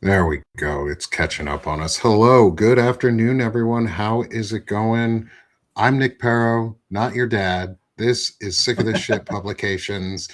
There we go. It's catching up on us. Hello, good afternoon, everyone. How is it going? I'm Nick Paro, not your dad. This is Sick of This Shit Publications,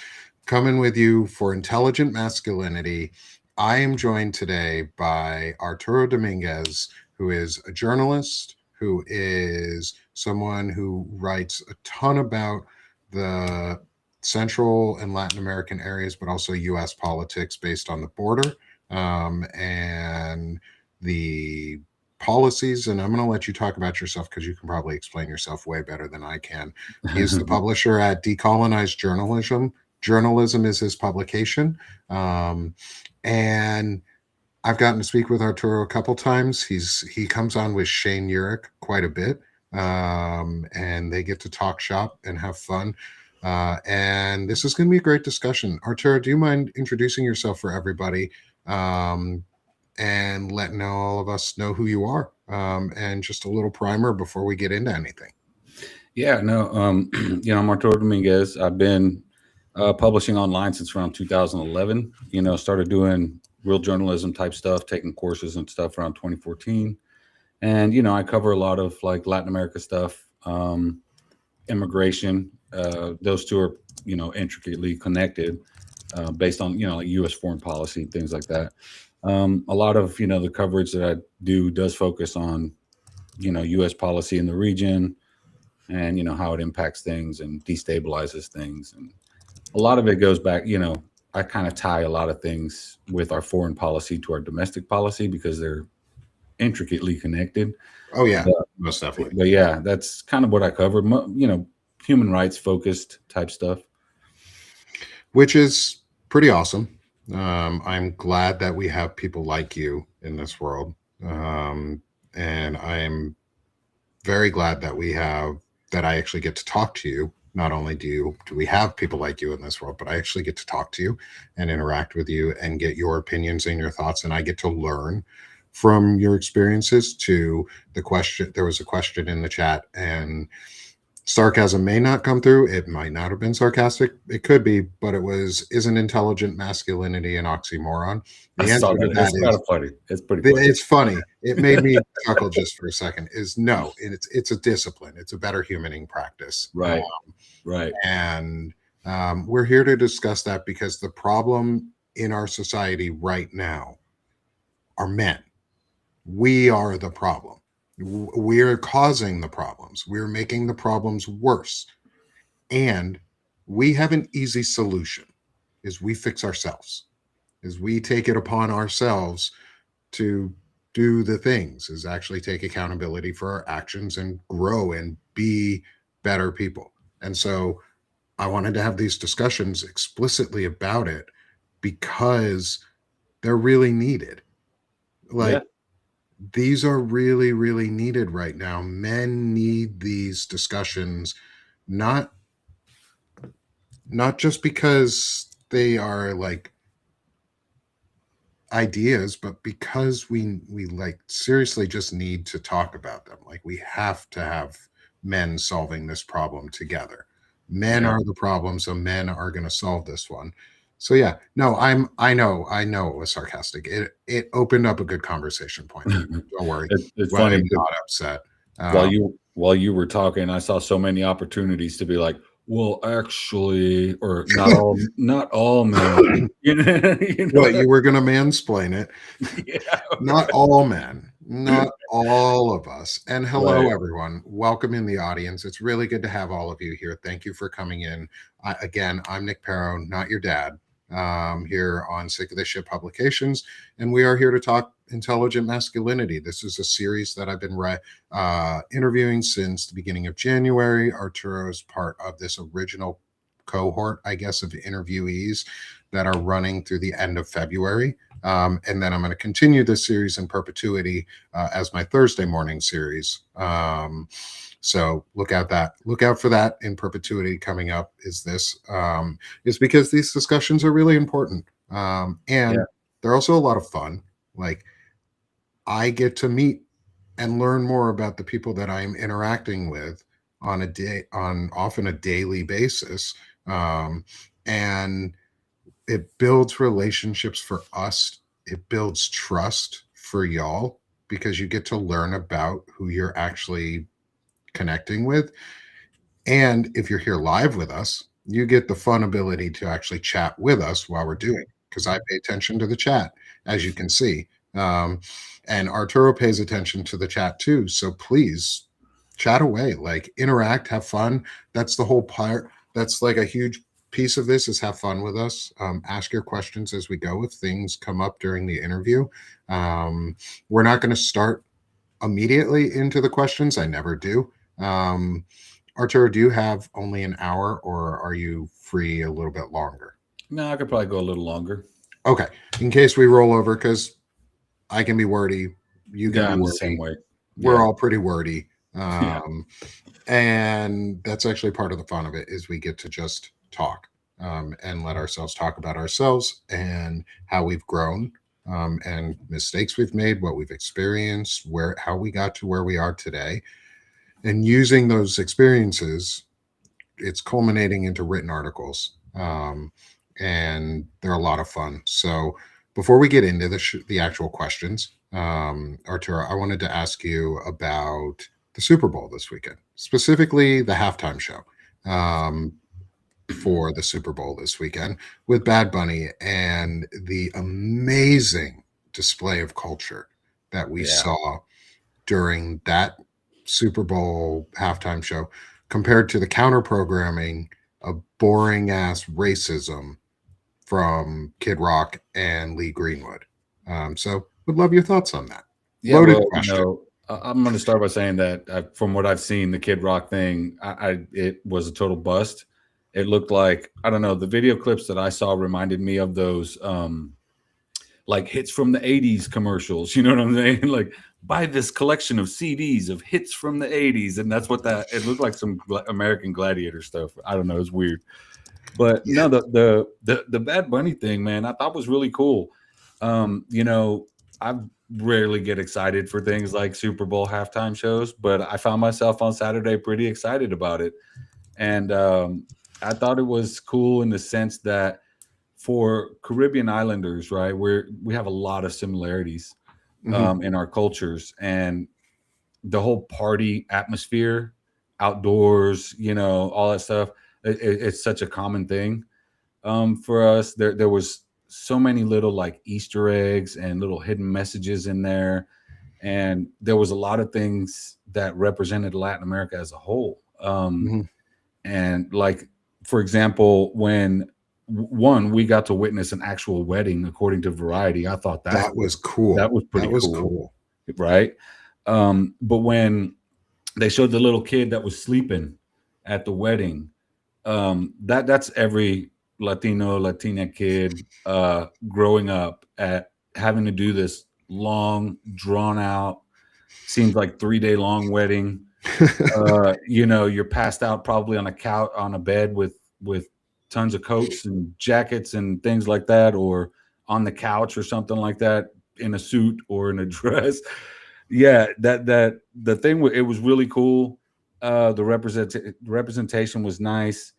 coming with you for Intelligent Masculinity. I am joined today by Arturo Dominguez, who is a journalist, who is someone who writes a ton about the Central and Latin American areas, but also US politics based on the border and the policies. And I'm going to let you talk about yourself because you can probably explain yourself way better than I can. He is the publisher at Decolonized Journalism. Journalism is his publication. And I've gotten to speak with Arturo a couple times. He comes on with Shane Urich quite a bit, and they get to talk shop and have fun. And this is going to be a great discussion. Arturo, do you mind introducing yourself for everybody and letting all of us know who you are and just a little primer before we get into anything? Yeah, no, I'm Arturo Dominguez. I've been publishing online since around 2011. Started doing real journalism type stuff, taking courses and stuff around 2014. And I cover a lot of like Latin America stuff, immigration. Those two are, intricately connected based on, like U.S. foreign policy, things like that. A lot of, the coverage that I do does focus on, U.S. policy in the region and, how it impacts things and destabilizes things. And a lot of it goes back, I kind of tie a lot of things with our foreign policy to our domestic policy because they're intricately connected. Oh, yeah, But, most definitely. but yeah, that's kind of what I cover, human rights focused type stuff. Which is pretty awesome. I'm glad that we have people like you in this world. And I'm very glad that I actually get to talk to you. Not only do we have people like you in this world, but I actually get to talk to you and interact with you and get your opinions and your thoughts. And I get to learn from your experiences. To the question, there was a question in the chat, and sarcasm may not come through. It might not have been sarcastic. It could be, but it was, isn't intelligent masculinity an oxymoron? I The saw answer to that. that It's kind is, of funny. It's pretty funny. it's funny. It made me chuckle just for a second. Is no, it's a discipline. It's a better humaning practice. Right. Right. And we're here to discuss that because the problem in our society right now are men. We are the problem. We're causing the problems. We're making the problems worse. And we have an easy solution is we fix ourselves. Is we take it upon ourselves to do the things, is actually take accountability for our actions and grow and be better people. And so I wanted to have these discussions explicitly about it because they're really needed. Yeah. Like, these are really, really needed right now. Men need these discussions, not just because they are like ideas, but because we like seriously just need to talk about them. Like, we have to have men solving this problem together. Men Yeah. are the problem, so men are going to solve this one. So yeah, no, I know it was sarcastic. It opened up a good conversation point. Don't worry. It's Well, funny I'm because not upset. while Um, you were talking, I saw so many opportunities to be like, well, actually, or not all men. You know what, you were going to mansplain it? Yeah. Not all men, not all of us. And hello, Right. everyone. Welcome in the audience. It's really good to have all of you here. Thank you for coming in. Again, I'm Nick Paro, not your dad, here on Sick of This Shit Publications. And we are here to talk intelligent masculinity. This is a series that I've been interviewing since the beginning of January. Arturo is part of this original cohort, I guess, of interviewees that are running through the end of February. And then I'm going to continue this series in perpetuity as my Thursday morning series. So look out for that in perpetuity coming up. Is because these discussions are really important, and Yeah. they're also a lot of fun. Like, I get to meet and learn more about the people that I'm interacting with on often a daily basis, and it builds relationships for us it builds trust for y'all because you get to learn about who you're actually connecting with. And if you're here live with us, you get the fun ability to actually chat with us while we're doing it, because I pay attention to the chat, as you can see. And Arturo pays attention to the chat too. So please chat away, like interact, have fun. That's the whole part. That's like a huge piece of this, is have fun with us. Ask your questions as we go if things come up during the interview. We're not going to start immediately into the questions. I never do. Arturo, do you have only an hour, or are you free a little bit longer? No, I could probably go a little longer. Okay. In case we roll over, because I can be wordy. You can be I'm wordy. the same way. We're all pretty wordy. Yeah. And that's actually part of the fun of it, is we get to just talk and let ourselves talk about ourselves and how we've grown, and mistakes we've made, what we've experienced, how we got to where we are today. And using those experiences, it's culminating into written articles. And they're a lot of fun. So before we get into the actual questions, Arturo, I wanted to ask you about the Super Bowl this weekend, specifically the halftime show for the Super Bowl this weekend with Bad Bunny, and the amazing display of culture that we saw during that Super Bowl halftime show, compared to the counter programming of boring ass racism from Kid Rock and Lee Greenwood. So would love your thoughts on that. Yeah, loaded question. I'm going to start by saying that from what I've seen, the Kid Rock thing, it was a total bust. It looked like, I don't know, the video clips that I saw reminded me of those like hits from the 80s commercials. You know what I'm saying? Like, buy this collection of CDs of hits from the 80s. And that's what it looked like, some American Gladiator stuff. I don't know. It's weird. But no, the Bad Bunny thing, man, I thought was really cool. You know, I rarely get excited for things like Super Bowl halftime shows, but I found myself on Saturday pretty excited about it. And I thought it was cool in the sense that for Caribbean islanders, right, we have a lot of similarities in our cultures, and the whole party atmosphere, outdoors, you know, all that stuff. It's such a common thing for us. There was so many little like Easter eggs and little hidden messages in there, and there was a lot of things that represented Latin America as a whole. And like, for example, when we got to witness an actual wedding according to Variety, I thought that was cool. That was pretty cool, right? But when they showed the little kid that was sleeping at the wedding, that's every Latina kid growing up at having to do this long, drawn out, seems like 3-day long wedding. You know, you're passed out probably on a couch, on a bed with tons of coats and jackets and things like that, or on the couch or something like that in a suit or in a dress. Yeah, the thing, it was really cool. The representation was nice.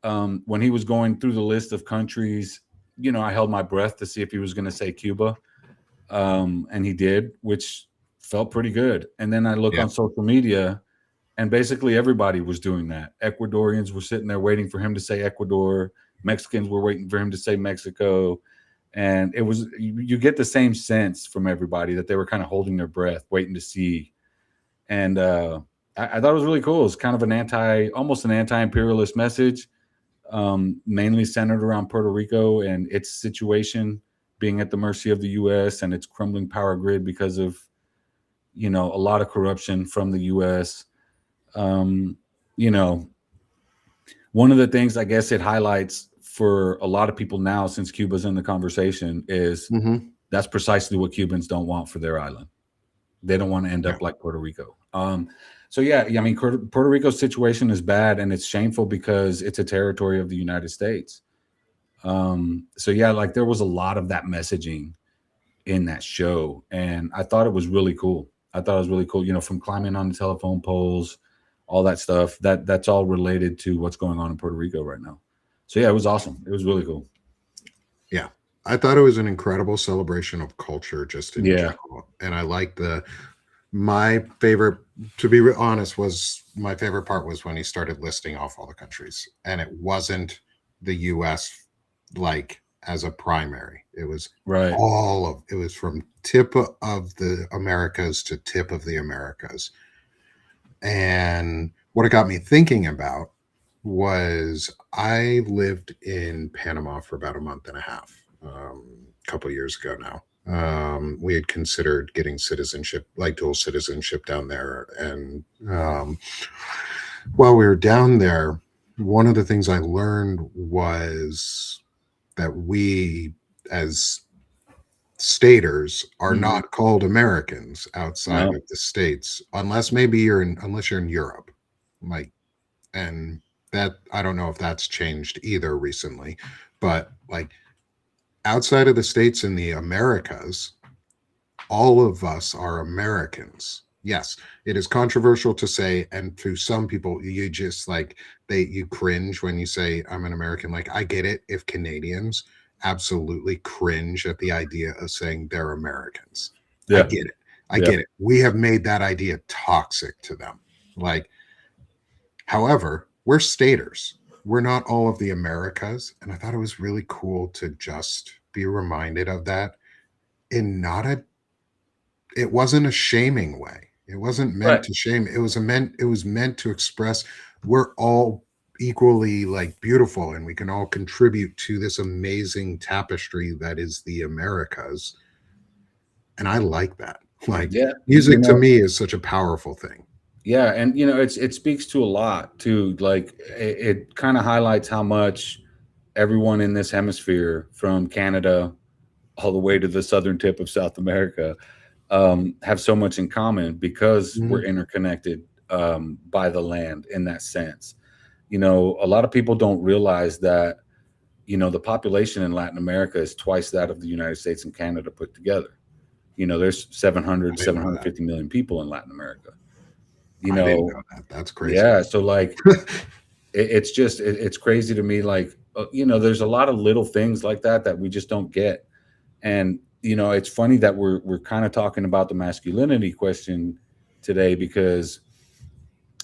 When he was going through the list of countries, you know, I held my breath to see if he was going to say Cuba. And he did, which felt pretty good. And then I look on social media, and basically everybody was doing that. Ecuadorians were sitting there waiting for him to say Ecuador. Mexicans were waiting for him to say Mexico. And it was, you get the same sense from everybody that they were kind of holding their breath, waiting to see. And I thought it was really cool. It's kind of almost an anti-imperialist message, mainly centered around Puerto Rico and its situation being at the mercy of the U.S. and its crumbling power grid because of, you know, a lot of corruption from the U.S. You know, one of the things I guess it highlights for a lot of people now, since Cuba's in the conversation, is that's precisely what Cubans don't want for their island. They don't want to end up like Puerto Rico. So yeah, I mean, Puerto Rico's situation is bad, and it's shameful because it's a territory of the United States. So yeah, like there was a lot of that messaging in that show, and I thought it was really cool. You know, from climbing on the telephone poles, all that stuff, that's all related to what's going on in Puerto Rico right now. So yeah, it was awesome. It was really cool. Yeah. I thought it was an incredible celebration of culture just in Yeah. general. And I like my favorite, to be honest, was my favorite part was when he started listing off all the countries. And it wasn't the US like as a primary. It was Right. it was from tip of the Americas to tip of the Americas. And what it got me thinking about was I lived in Panama for about a month and a half, a couple years ago now. We had considered getting citizenship, like dual citizenship down there. And while we were down there, one of the things I learned was that we, as staters, are Mhm. not called Americans outside No. of the states, unless maybe unless you're in Europe, like, and that I don't know if that's changed either recently, but like outside of the states in the Americas, all of us are Americans. Yes, it is controversial to say, and to some people, you just like you cringe when you say I'm an American. Like I get it if Canadians absolutely cringe at the idea of saying they're Americans. I Yeah. get it. I Yeah. get it. We have made that idea toxic to them. Like, however, we're staters. We're not all of the Americas. And I thought it was really cool to just be reminded of that in not a it wasn't a shaming way. It wasn't meant Right. to shame. It was meant to express we're all equally like beautiful and we can all contribute to this amazing tapestry that is the Americas. And I like that. Like Yeah. You music to know, me is such a powerful thing. yeah, and it speaks to a lot too. Like it kind of highlights how much everyone in this hemisphere, from Canada all the way to the southern tip of South America, have so much in common because we're Mhm. interconnected by the land in that sense. A lot of people don't realize that, the population in Latin America is twice that of the United States and Canada put together. There's I 700, didn't know that. 750 million people in Latin America. You I didn't know, know that. That's crazy. yeah. So like, it's just, it's crazy to me. Like, there's a lot of little things like that we just don't get. And, it's funny that we're kind of talking about the masculinity question today because,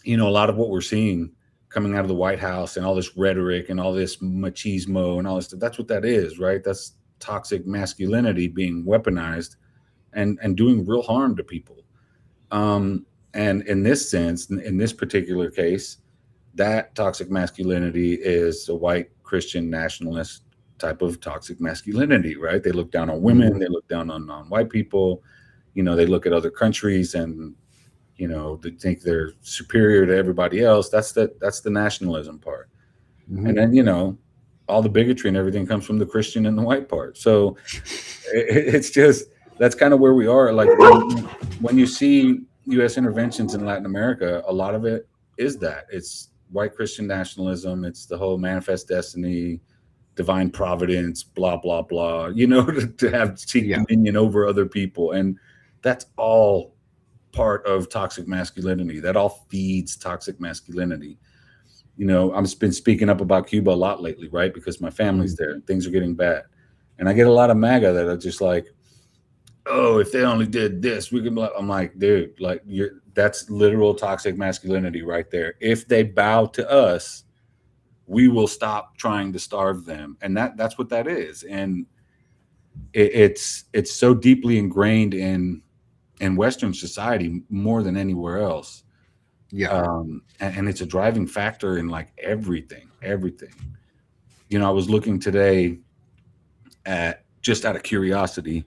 a lot of what we're seeing coming out of the White House and all this rhetoric and all this machismo and all this, that's what that is, right? That's toxic masculinity being weaponized and doing real harm to people. And in this sense, in this particular case, that toxic masculinity is a white Christian nationalist type of toxic masculinity, right? They look down on women, Mhm. they look down on white people, they look at other countries and they think they're superior to everybody else. That's the nationalism part. And Mhm. then, all the bigotry and everything comes from the Christian and the white part. So it's just that's kind of where we are. Like when you see U.S. interventions in Latin America, a lot of it is that it's white Christian nationalism. It's the whole manifest destiny, divine providence, blah blah blah. To have seek Yeah. dominion over other people, and that's all part of toxic masculinity. That all feeds toxic masculinity. I've been speaking up about Cuba a lot lately, right? Because my family's Mhm. there and things are getting bad. And I get a lot of MAGA that are just like, oh, if they only did this, we could. I'm like, dude, like that's literal toxic masculinity right there. If they bow to us, we will stop trying to starve them. And that's what that is. And it's so deeply ingrained in Western society more than anywhere else. Yeah. And it's a driving factor in like everything. I was looking today at, just out of curiosity,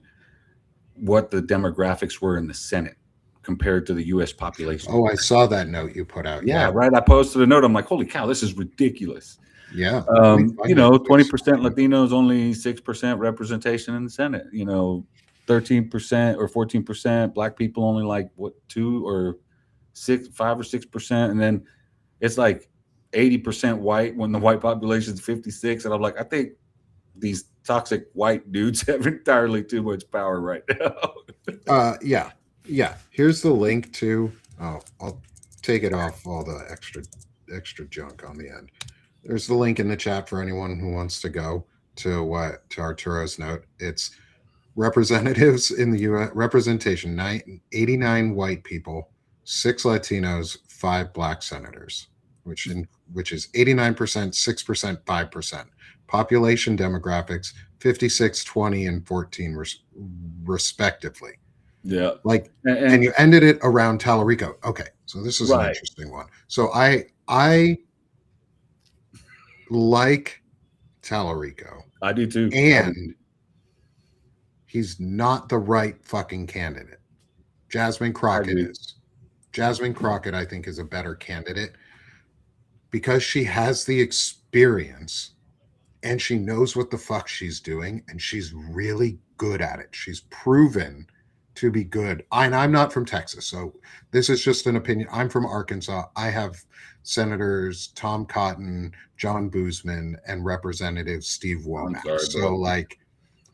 what the demographics were in the Senate compared to the U.S. population. Oh, I saw that note you put out. Yeah, Yeah. right. I posted a note. I'm like, holy cow, this is ridiculous. Yeah. Let me find it. 20% Latinos, only 6% representation in the Senate. 13% or 14% Black people, only like what 5 or 6%, and then it's like 80% white when the white population is 56. And I'm like, I think these toxic white dudes have entirely too much power right now. Yeah. Yeah. Here's the link to. Oh, I'll take it off all the extra junk on the end. There's the link in the chat for anyone who wants to go. to Arturo's note. It's representatives in the U.S. representation: 89 white people, 6 Latinos, 5 black senators, which is 89%, 6%, 5%. Population demographics 56, 20, and 14 respectively. Yeah. Like, and you ended it around Tallarico. Okay, so this is an Right. interesting one. So I like Tallarico, I do too. and he's not the right fucking candidate. Jasmine Crockett is. Jasmine Crockett, I think, is a better candidate because she has the experience and she knows what the fuck she's doing, and she's really good at it. She's proven to be good. And I'm not from Texas, so this is just an opinion. I'm from Arkansas. I have Senators Tom Cotton, John Boozman, and Representative Steve Womack. So, like,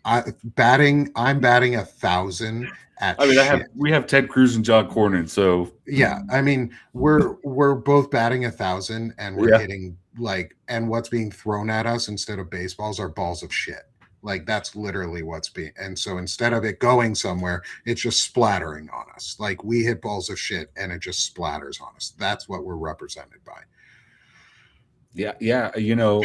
I'm batting 1,000 at shit. We have Ted Cruz and John Cornyn, so yeah, I mean, we're both batting 1,000, and we're hitting like, and what's being thrown at us instead of baseballs are balls of shit. Like, that's literally what's being, and so instead of it going somewhere, it's just splattering on us. Like, we hit balls of shit and it just splatters on us. That's what we're represented by. Yeah, you know,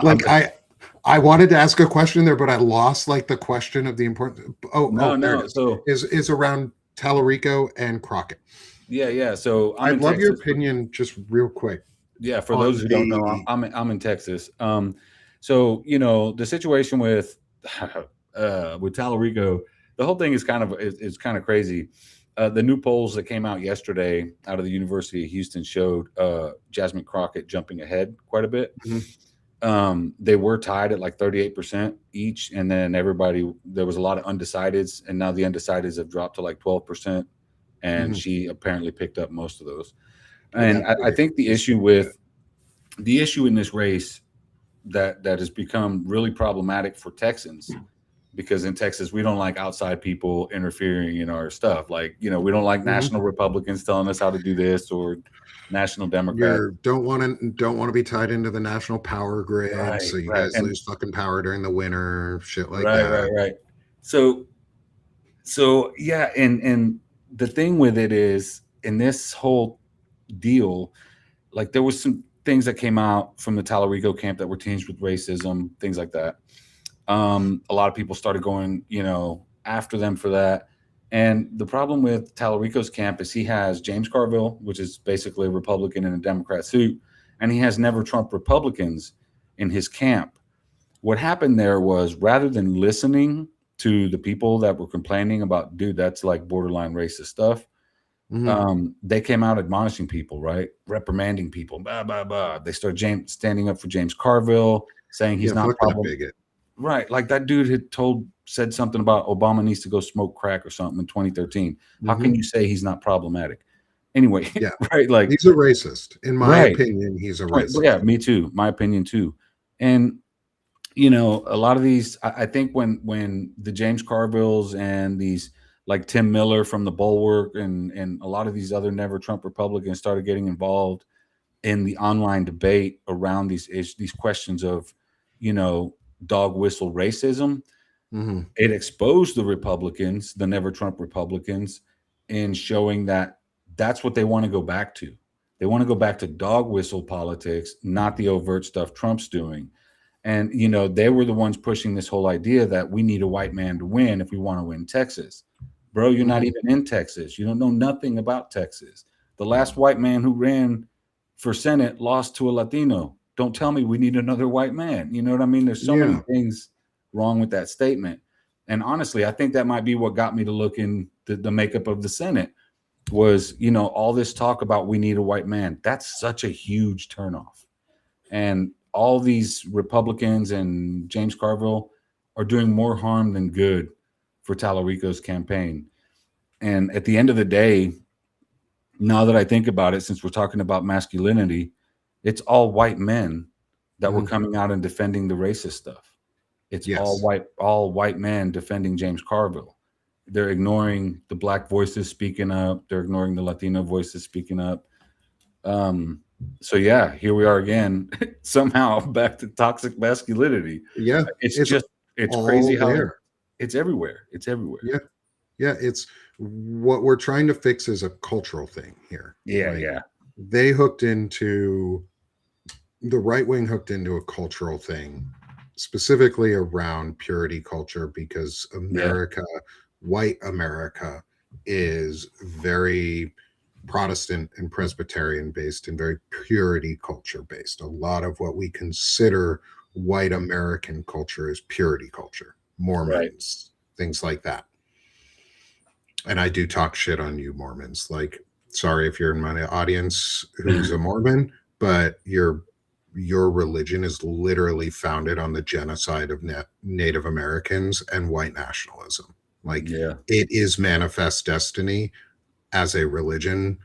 like I wanted to ask a question there, but I lost like the question of the important. No. So is around Tallarico and Crockett. Yeah. So I'd love your opinion, just real quick. Yeah, for those who don't know, I'm in Texas. So you know the situation with Tallarico, the whole thing is kind of crazy. The new polls that came out yesterday out of the University of Houston showed Jasmine Crockett jumping ahead quite a bit. Mm-hmm. They were tied at like 38% each, and then there was a lot of undecideds, and now the undecideds have dropped to like 12%, and she apparently picked up most of those. And I think the issue in this race that has become really problematic for Texans, because in Texas we don't like outside people interfering in our stuff. Like, you know, we don't like national Republicans telling us how to do this, or national Democrats. You don't want to be tied into the national power grid, so you guys lose fucking power during the winter, shit like that. Right. So yeah, and the thing with it is, in this whole deal, like, there was some things that came out from the Tallarico camp that were tinged with racism, things like that. A lot of people started going, you know, after them for that. And the problem with Tallarico's camp is he has James Carville, which is basically a Republican in a Democrat suit, and he has Never Trump Republicans in his camp. What happened there was, rather than listening to the people that were complaining about, dude, that's like borderline racist stuff, they came out admonishing people, right? Reprimanding people, blah, blah, blah. They started standing up for James Carville, saying he's not problematic. Right. Like, that dude had said something about Obama needs to go smoke crack or something in 2013. How can you say he's not problematic? Anyway, right? Like, he's a racist. In my opinion, he's a racist. Yeah, me too. My opinion too. And, you know, a lot of these, I think when the James Carvilles and these, like Tim Miller from the Bulwark and a lot of these other Never Trump Republicans started getting involved in the online debate around these questions of, you know, dog whistle racism, it exposed the Republicans, the Never Trump Republicans, in showing that that's what they want to go back to. They want to go back to dog whistle politics, not the overt stuff Trump's doing. And, you know, they were the ones pushing this whole idea that we need a white man to win if we want to win Texas. Bro, you're not even in Texas. You don't know nothing about Texas. The last white man who ran for Senate lost to a Latino. Don't tell me we need another white man. You know what I mean? There's so many things wrong with that statement. And honestly, I think that might be what got me to look in the makeup of the Senate was, you know, all this talk about we need a white man. That's such a huge turnoff. And all these Republicans and James Carville are doing more harm than good for Tallarico's campaign. And at the end of the day, now that I think about it, since we're talking about masculinity, it's all white men that were coming out and defending the racist stuff. It's all white men defending James Carville. They're ignoring the black voices speaking up. They're ignoring the Latino voices speaking up. So yeah, here we are again, somehow back to toxic masculinity. Yeah, It's it's just it's crazy all how there. it's everywhere. It's everywhere. Yeah, yeah, it's what we're trying to fix is a cultural thing here. Yeah, Like yeah, they hooked into the right wing hooked into a cultural thing, specifically around purity culture, because yeah. America, white America, is very Protestant and Presbyterian based and very purity culture based. A lot of what we consider white American culture is purity culture, Right. Mormons, things like that. And I do talk shit on you, Mormons. Like, sorry if you're in my audience who's a Mormon, but your religion is literally founded on the genocide of Native Americans and white nationalism. Like, Yeah. it is manifest destiny as a religion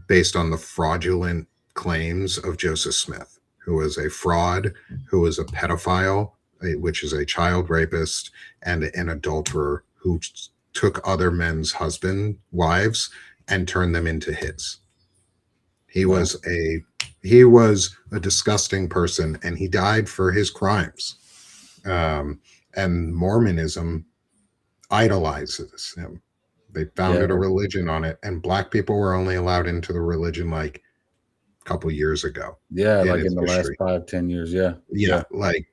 based on the fraudulent claims of Joseph Smith, who was a fraud, who was a pedophile, which is a child rapist, and an adulterer who took other men's wives, and turned them into his. He Wow. was a he was a disgusting person, and he died for his crimes. Um, and Mormonism idolizes him. They Yeah. founded a religion on it, and black people were only allowed into the religion like a couple years ago Yeah. in Like its in the last history. 5, 10 years. Yeah. Yeah, Yeah. like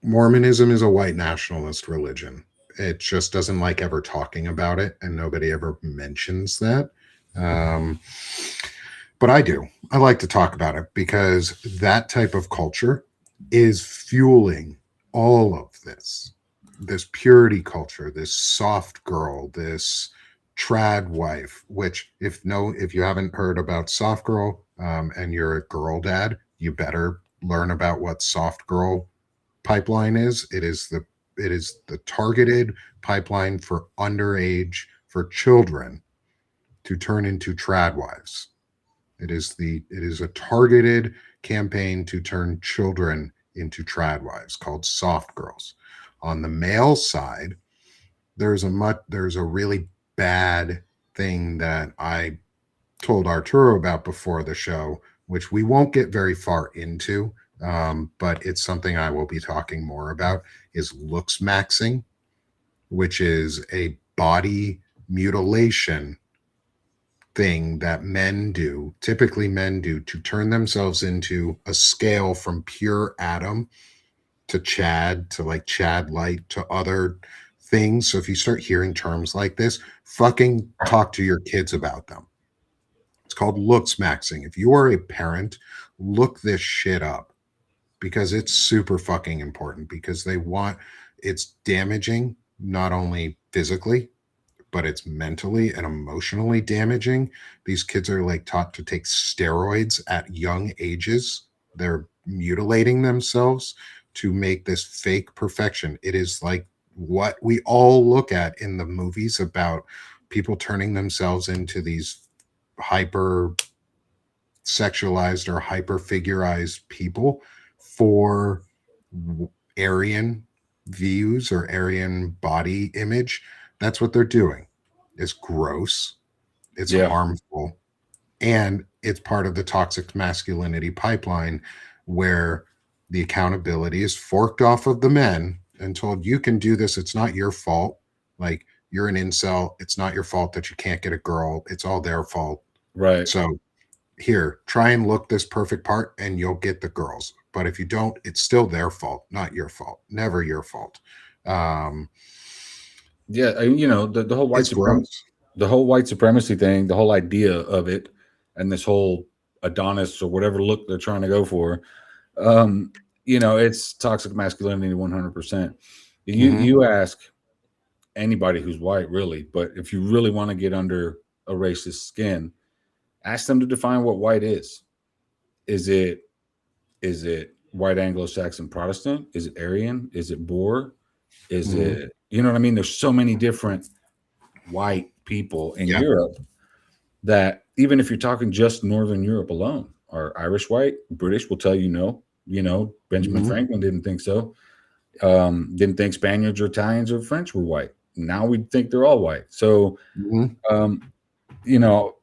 Mormonism is a white nationalist religion. It just doesn't like ever talking about it, and nobody ever mentions that. Um, but I do. I like to talk about it because that type of culture is fueling all of this purity culture, this soft girl, this trad wife. Which, if you haven't heard about soft girl, and you're a girl dad, you better learn about what soft girl pipeline is. It is the targeted pipeline for underage, for children to turn into trad wives. It is a targeted campaign to turn children into trad wives called soft girls. On the male side, there's a really bad thing that I told Arturo about before the show, which we won't get very far into, but it's something I will be talking more about, is looks maxing, which is a body mutilation thing that typically men do, to turn themselves into a scale from pure Adam to Chad, to like Chad light, to other things. So if you start hearing terms like this, fucking talk to your kids about them. It's called looks maxing. If you are a parent, look this shit up, because it's super fucking important, because it's damaging, not only physically, but it's mentally and emotionally damaging. These kids are like taught to take steroids at young ages. They're mutilating themselves to make this fake perfection. It is like what we all look at in the movies about people turning themselves into these hyper sexualized or hyper figurized people for Aryan views or Aryan body image. That's what they're doing. It's gross, it's Yeah. harmful, and it's part of the toxic masculinity pipeline, where the accountability is forked off of the men and told, you can do this. It's not your fault. Like, you're an incel. It's not your fault that you can't get a girl. It's all their fault. Right. So here, try and look this perfect part and you'll get the girls. But if you don't, it's still their fault, not your fault. Never your fault. Um, Yeah. The whole it's gross. white supremacy thing, the whole idea of it, and this whole Adonis or whatever look they're trying to go for. It's toxic masculinity 100%. Mhm. You ask anybody who's white, really, but if you really want to get under a racist skin, ask them to define what white is. Is it white Anglo-Saxon Protestant? Is it Aryan? Is it Boer? Is Mhm. it, you know what I mean? There's so many different white people in Yeah. Europe that even if you're talking just Northern Europe alone, are Irish white, British will tell you no. Benjamin Mhm. Franklin didn't think so. Didn't think Spaniards or Italians or French were white. Now we think they're all white. So, Mhm. um, you know,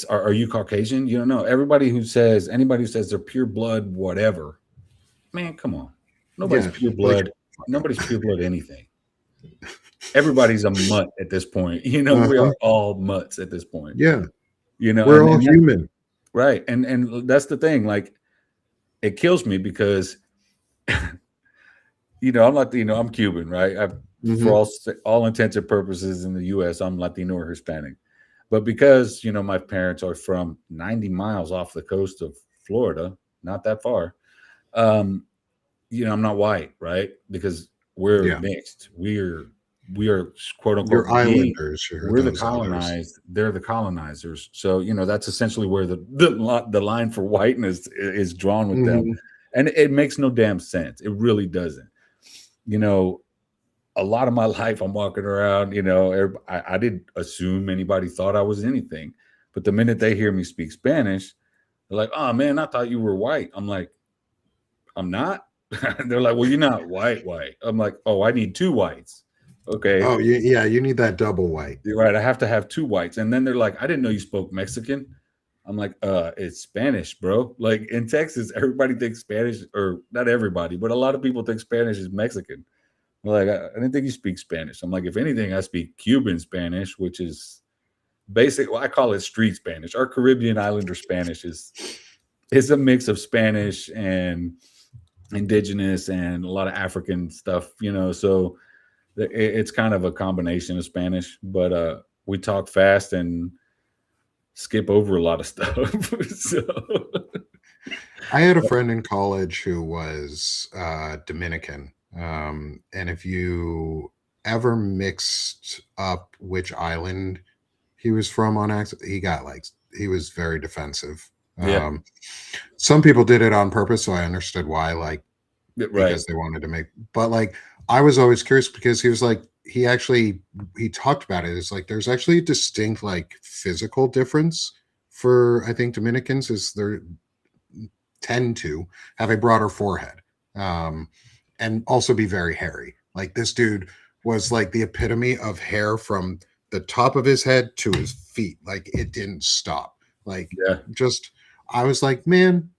are you Caucasian? You don't know. Anybody who says they're pure blood, whatever, man, come on. Nobody's Yeah, pure like blood. Nobody's pure blood anything. Everybody's a mutt at this point. We are all mutts at this point. Yeah, We're all human. Right. And that's the thing. Like, it kills me because, I'm Latino, I'm Cuban, right? For all intents and purposes in the U.S., I'm Latino or Hispanic. But because, my parents are from 90 miles off the coast of Florida, not that far, I'm not white, right? Because we're mixed. We are quote unquote, you're islanders. we're the colonized. Others. They're the colonizers. So, that's essentially where the line for whiteness is drawn with them. And it makes no damn sense. It really doesn't. A lot of my life I'm walking around, I didn't assume anybody thought I was anything. But the minute they hear me speak Spanish, they're like, "Oh man, I thought you were white." I'm like, "I'm not." They're like, "Well, you're not white. I'm like, "Oh, I need two whites." Okay. Oh, yeah, you need that double white. You're right. I have to have two whites. And then they're like, "I didn't know you spoke Mexican." I'm like, it's Spanish, bro. Like, in Texas, everybody thinks Spanish, or not everybody, but a lot of people think Spanish is Mexican. Like, I didn't think you speak Spanish. I'm like, if anything, I speak Cuban Spanish, which is basic. Well, I call it street Spanish. Our Caribbean Islander Spanish is a mix of Spanish and indigenous and a lot of African stuff, so it's kind of a combination of Spanish, but we talk fast and skip over a lot of stuff. So I had a friend in college who was Dominican. And if you ever mixed up which island he was from on accident, he was very defensive. Yeah. Some people did it on purpose, so I understood why, right, because they wanted to make, but like, I was always curious because he was like, he talked about it. It's like, there's actually a distinct like physical difference for, I think, Dominicans is they tend to have a broader forehead. And also be very hairy. Like, this dude was like the epitome of hair from the top of his head to his feet. Like, it didn't stop. Like, I was like, man,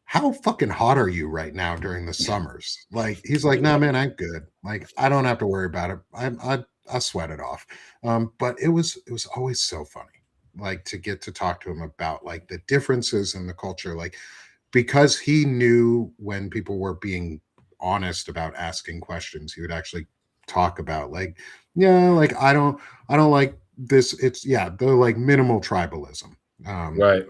how fucking hot are you right now during the summers? Like, he's like, nah, man, I'm good. Like, I don't have to worry about it. I sweat it off. But it was always so funny, like, to get to talk to him about like the differences in the culture, like, because he knew when people were being honest about asking questions, he would actually talk about like, yeah, like, I don't like this. It's the like minimal tribalism. right.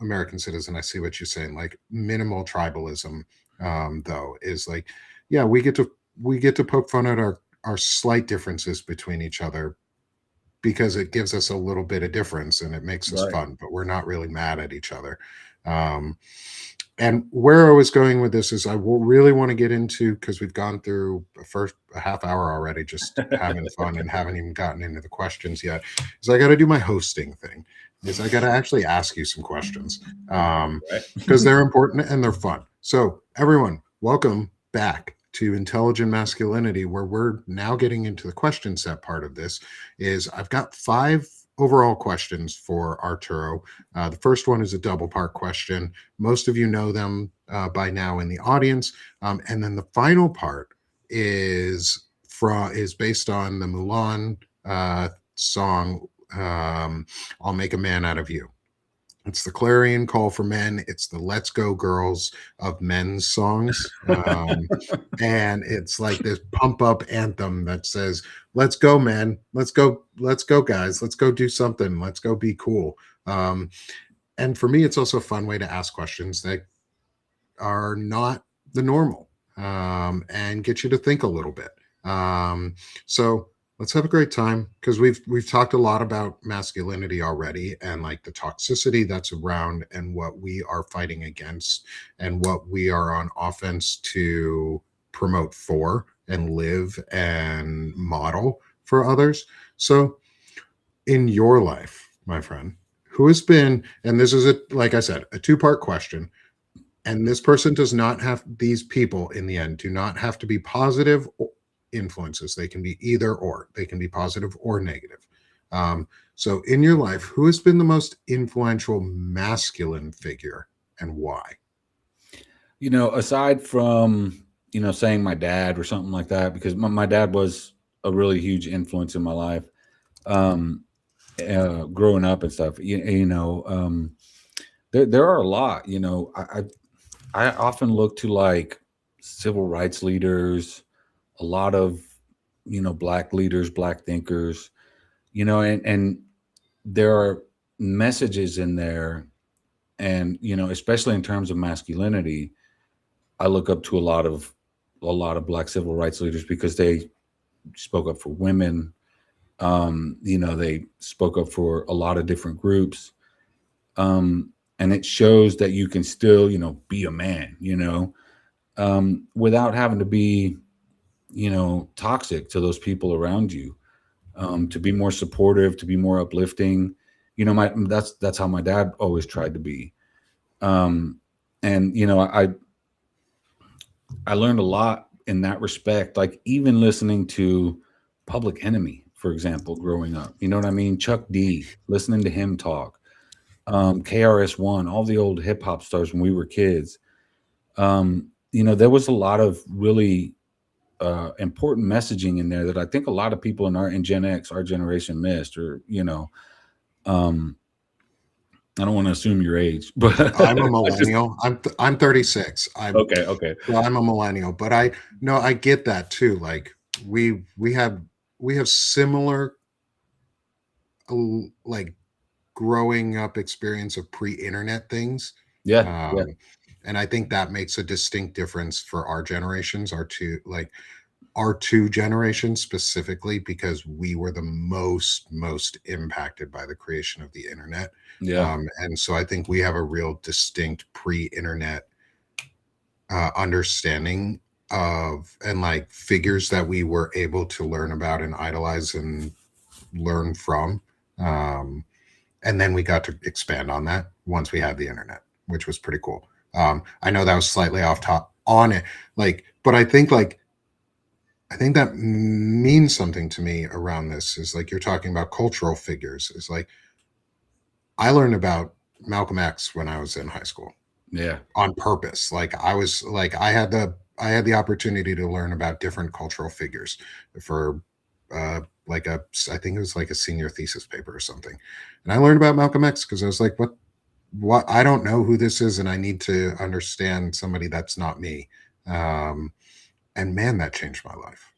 American citizen, I see what you're saying. Like, minimal tribalism, though, is like, yeah, we get to poke fun at our slight differences between each other because it gives us a little bit of difference and it makes us fun, but we're not really mad at each other. And where I was going with this is I will really want to get into, because we've gone through a half hour already, just having fun and haven't even gotten into the questions yet, is I got to do my hosting thing. Is I got to actually ask you some questions because they're important and they're fun. So everyone, welcome back to Intelligent Masculinity, where we're now getting into the question set part of this. Is I've got 5 overall questions for Arturo. The first one is a double part question. Most of you know them by now in the audience. And then the final part is based on the Mulan song, I'll Make a Man Out of You. It's the clarion call for men. It's the Let's Go Girls of men's songs. And it's like this pump up anthem that says, let's go, man. Let's go, guys. Let's go do something. Let's go be cool. And for me, it's also a fun way to ask questions that are not the normal, and get you to think a little bit. So let's have a great time, because we've talked a lot about masculinity already, and like the toxicity that's around and what we are fighting against and what we are on offense to promote for and live and model for others. So in your life, my friend, who has been, and this is like I said, a 2-part question, and this person does not have, these people in the end do not have to be positive influences. They can be either or. They can be positive or negative. So in your life, who has been the most influential masculine figure and why? Aside from, saying my dad or something like that, because my dad was a really huge influence in my life, um, growing up and stuff, there are a lot, I often look to like civil rights leaders, a lot of, black leaders, black thinkers, and there are messages in there. And, especially in terms of masculinity, I look up to a lot of black civil rights leaders because they spoke up for women. They spoke up for a lot of different groups. And it shows that you can still, be a man, without having to be, toxic to those people around you. To be more supportive, to be more uplifting. That's how my dad always tried to be. Um, and I learned a lot in that respect. Like even listening to Public Enemy, for example, growing up. You know what I mean? Chuck D, listening to him talk. KRS-One, all the old hip hop stars when we were kids. There was a lot of really important messaging in there that I think a lot of people in Gen X, our generation, missed. Or um, I don't want to assume your age, but I'm a I just millennial. I'm 36. okay, okay, I'm a millennial, but I no, I get that too. Like we have similar like growing up experience of pre-internet things. yeah, yeah, Um, and I think that makes a distinct difference for our generations, our two generations specifically, because we were the most impacted by the creation of the internet. yeah, And so I think we have a real distinct pre-internet understanding of and like figures that we were able to learn about and idolize and learn from. Um, and then we got to expand on that once we had the internet, which was pretty cool. I know that was slightly off top on it, but I think that means something to me around this is like you're talking about cultural figures. Is like I learned about Malcolm X when I was in high school yeah, on purpose. Like I had the opportunity to learn about different cultural figures for like I think it was like a senior thesis paper or something. And I learned about Malcolm X because I was like, what I don't know who this is, and I need to understand somebody that's not me. Um, and man, that changed my life.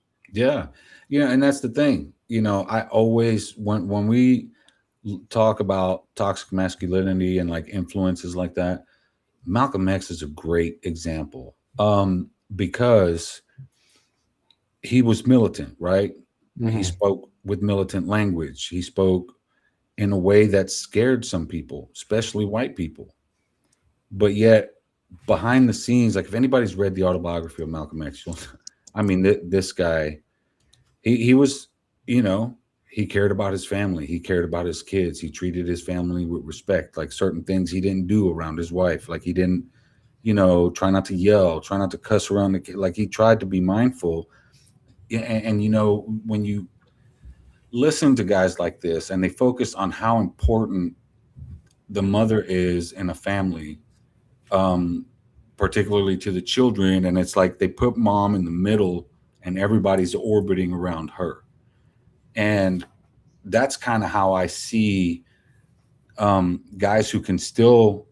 yeah. And that's the thing. I always when we talk about toxic masculinity and like influences like that, Malcolm X is a great example. Because he was militant, right? He Hmm. spoke with militant language. He spoke in a way that scared some people, especially white people. But yet, behind the scenes, like if anybody's read the autobiography of Malcolm X, I mean, this guy, he was, you know, he cared about his family. He cared about his kids. He treated his family with respect. Like certain things he didn't do around his wife. Like he didn't, try not to yell, try not to cuss around the kid. Like he tried to be mindful. Yeah, and when you listen to guys like this and they focus on how important the mother is in a family, um, particularly to the children, and it's like they put mom in the middle and everybody's orbiting around her. And that's kind of how I see guys who can still,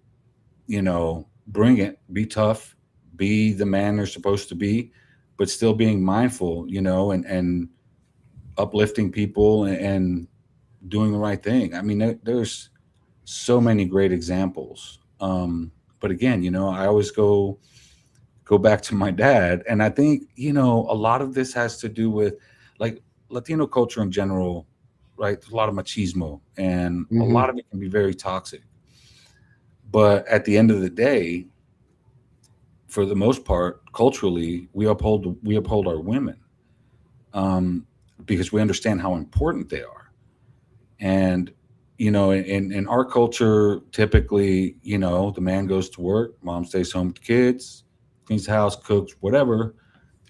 bring it, be tough, be the man they're supposed to be, but still being mindful, and uplifting people and doing the right thing. I mean, there's so many great examples. But again, I always go back to my dad, and I think a lot of this has to do with like Latino culture in general, right? There's a lot of machismo, and a Hmm. lot of it can be very toxic. But at the end of the day, for the most part, culturally, we uphold our women, um, because we understand how important they are. And in our culture, typically, the man goes to work, mom stays home with the kids, cleans the house, cooks, whatever.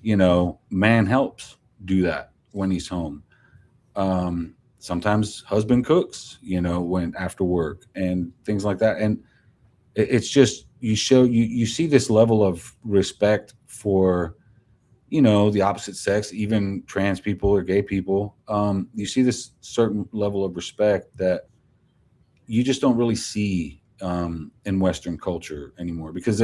Man helps do that when he's home. sometimes husband cooks, when after work and things like that. And it's just, you see this level of respect for, the opposite sex, even trans people or gay people. You see this certain level of respect that you just don't really see in Western culture anymore, because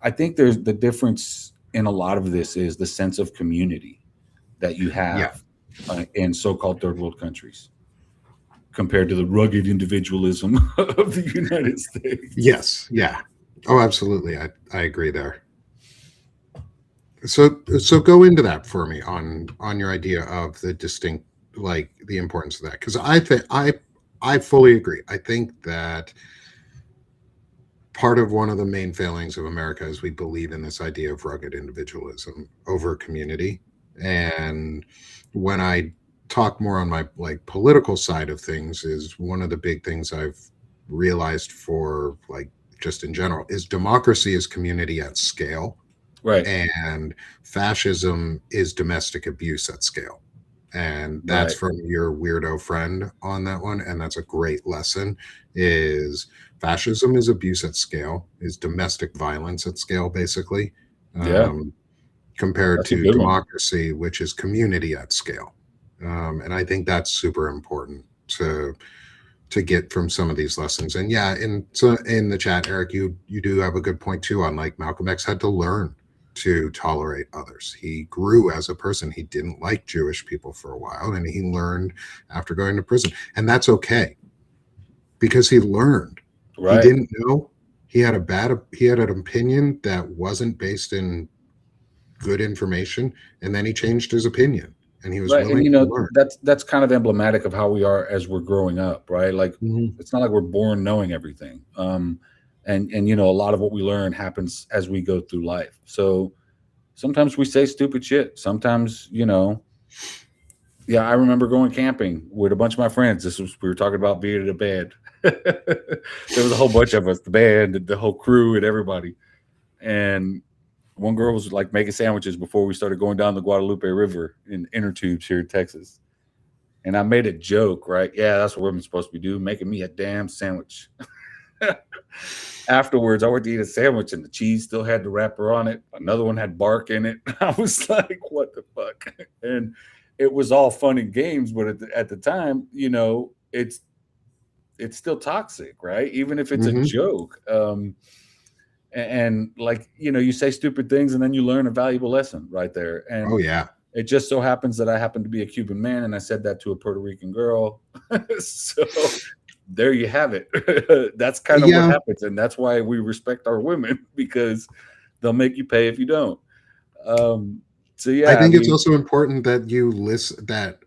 I think there's the difference in a lot of this is the sense of community that you Yeah. have in so-called third world countries compared to the rugged individualism of the United States. Yes. Yeah. Oh, absolutely. I agree there. So go into that for me on your idea of the distinct, like the importance of that, because I fully agree. I think that part of one of the main failings of America is we believe in this idea of rugged individualism over community. And when I talk more on my like political side of things, is one of the big things I've realized for like just in general is democracy is community at scale, Right, and fascism is domestic abuse at scale. And that's right. from your weirdo friend on that one, and that's a great lesson. Is fascism is abuse at scale, is domestic violence at scale, basically, Yeah, um, compared that's a to good one. democracy, which is community at scale. And I think that's super important to get from some of these lessons. And yeah, and so in the chat, Eric, you do have a good point too on like Malcolm X had to learn to tolerate others. He grew as a person. He didn't like Jewish people for a while, and he learned after going to prison. And that's okay because he learned. He Right, didn't know. He had an opinion that wasn't based in good information, and then he changed his opinion and he was right. And willing to learn. that's kind of emblematic of how we are as we're growing up, right? Like, Mhm. it's not like we're born knowing everything. And a lot of what we learn happens as we go through life. So sometimes we say stupid shit. Sometimes, yeah, I remember going camping with a bunch of my friends. We were talking about being in a band. There was a whole bunch of us, the band, the whole crew, and everybody. And one girl was like making sandwiches before we started going down the Guadalupe River in inner tubes here in Texas. And I made a joke, right? Yeah, that's what women's supposed to be doing, making me a damn sandwich. Afterwards, I went to eat a sandwich and the cheese still had the wrapper on it. Another one had bark in it. I was like, what the fuck? And it was all fun and games, but at the time, it's still toxic, right? Even if it's a Mhm. joke. And like, you say stupid things and then you learn a valuable lesson right there. Oh And yeah. it just so happens that I happen to be a Cuban man and I said that to a Puerto Rican girl. So there you have it. That's kind of what Yeah. happens. And that's why we respect our women, because they'll make you pay if you don't. Um, so I yeah, I think it's mean, also important that you listen. That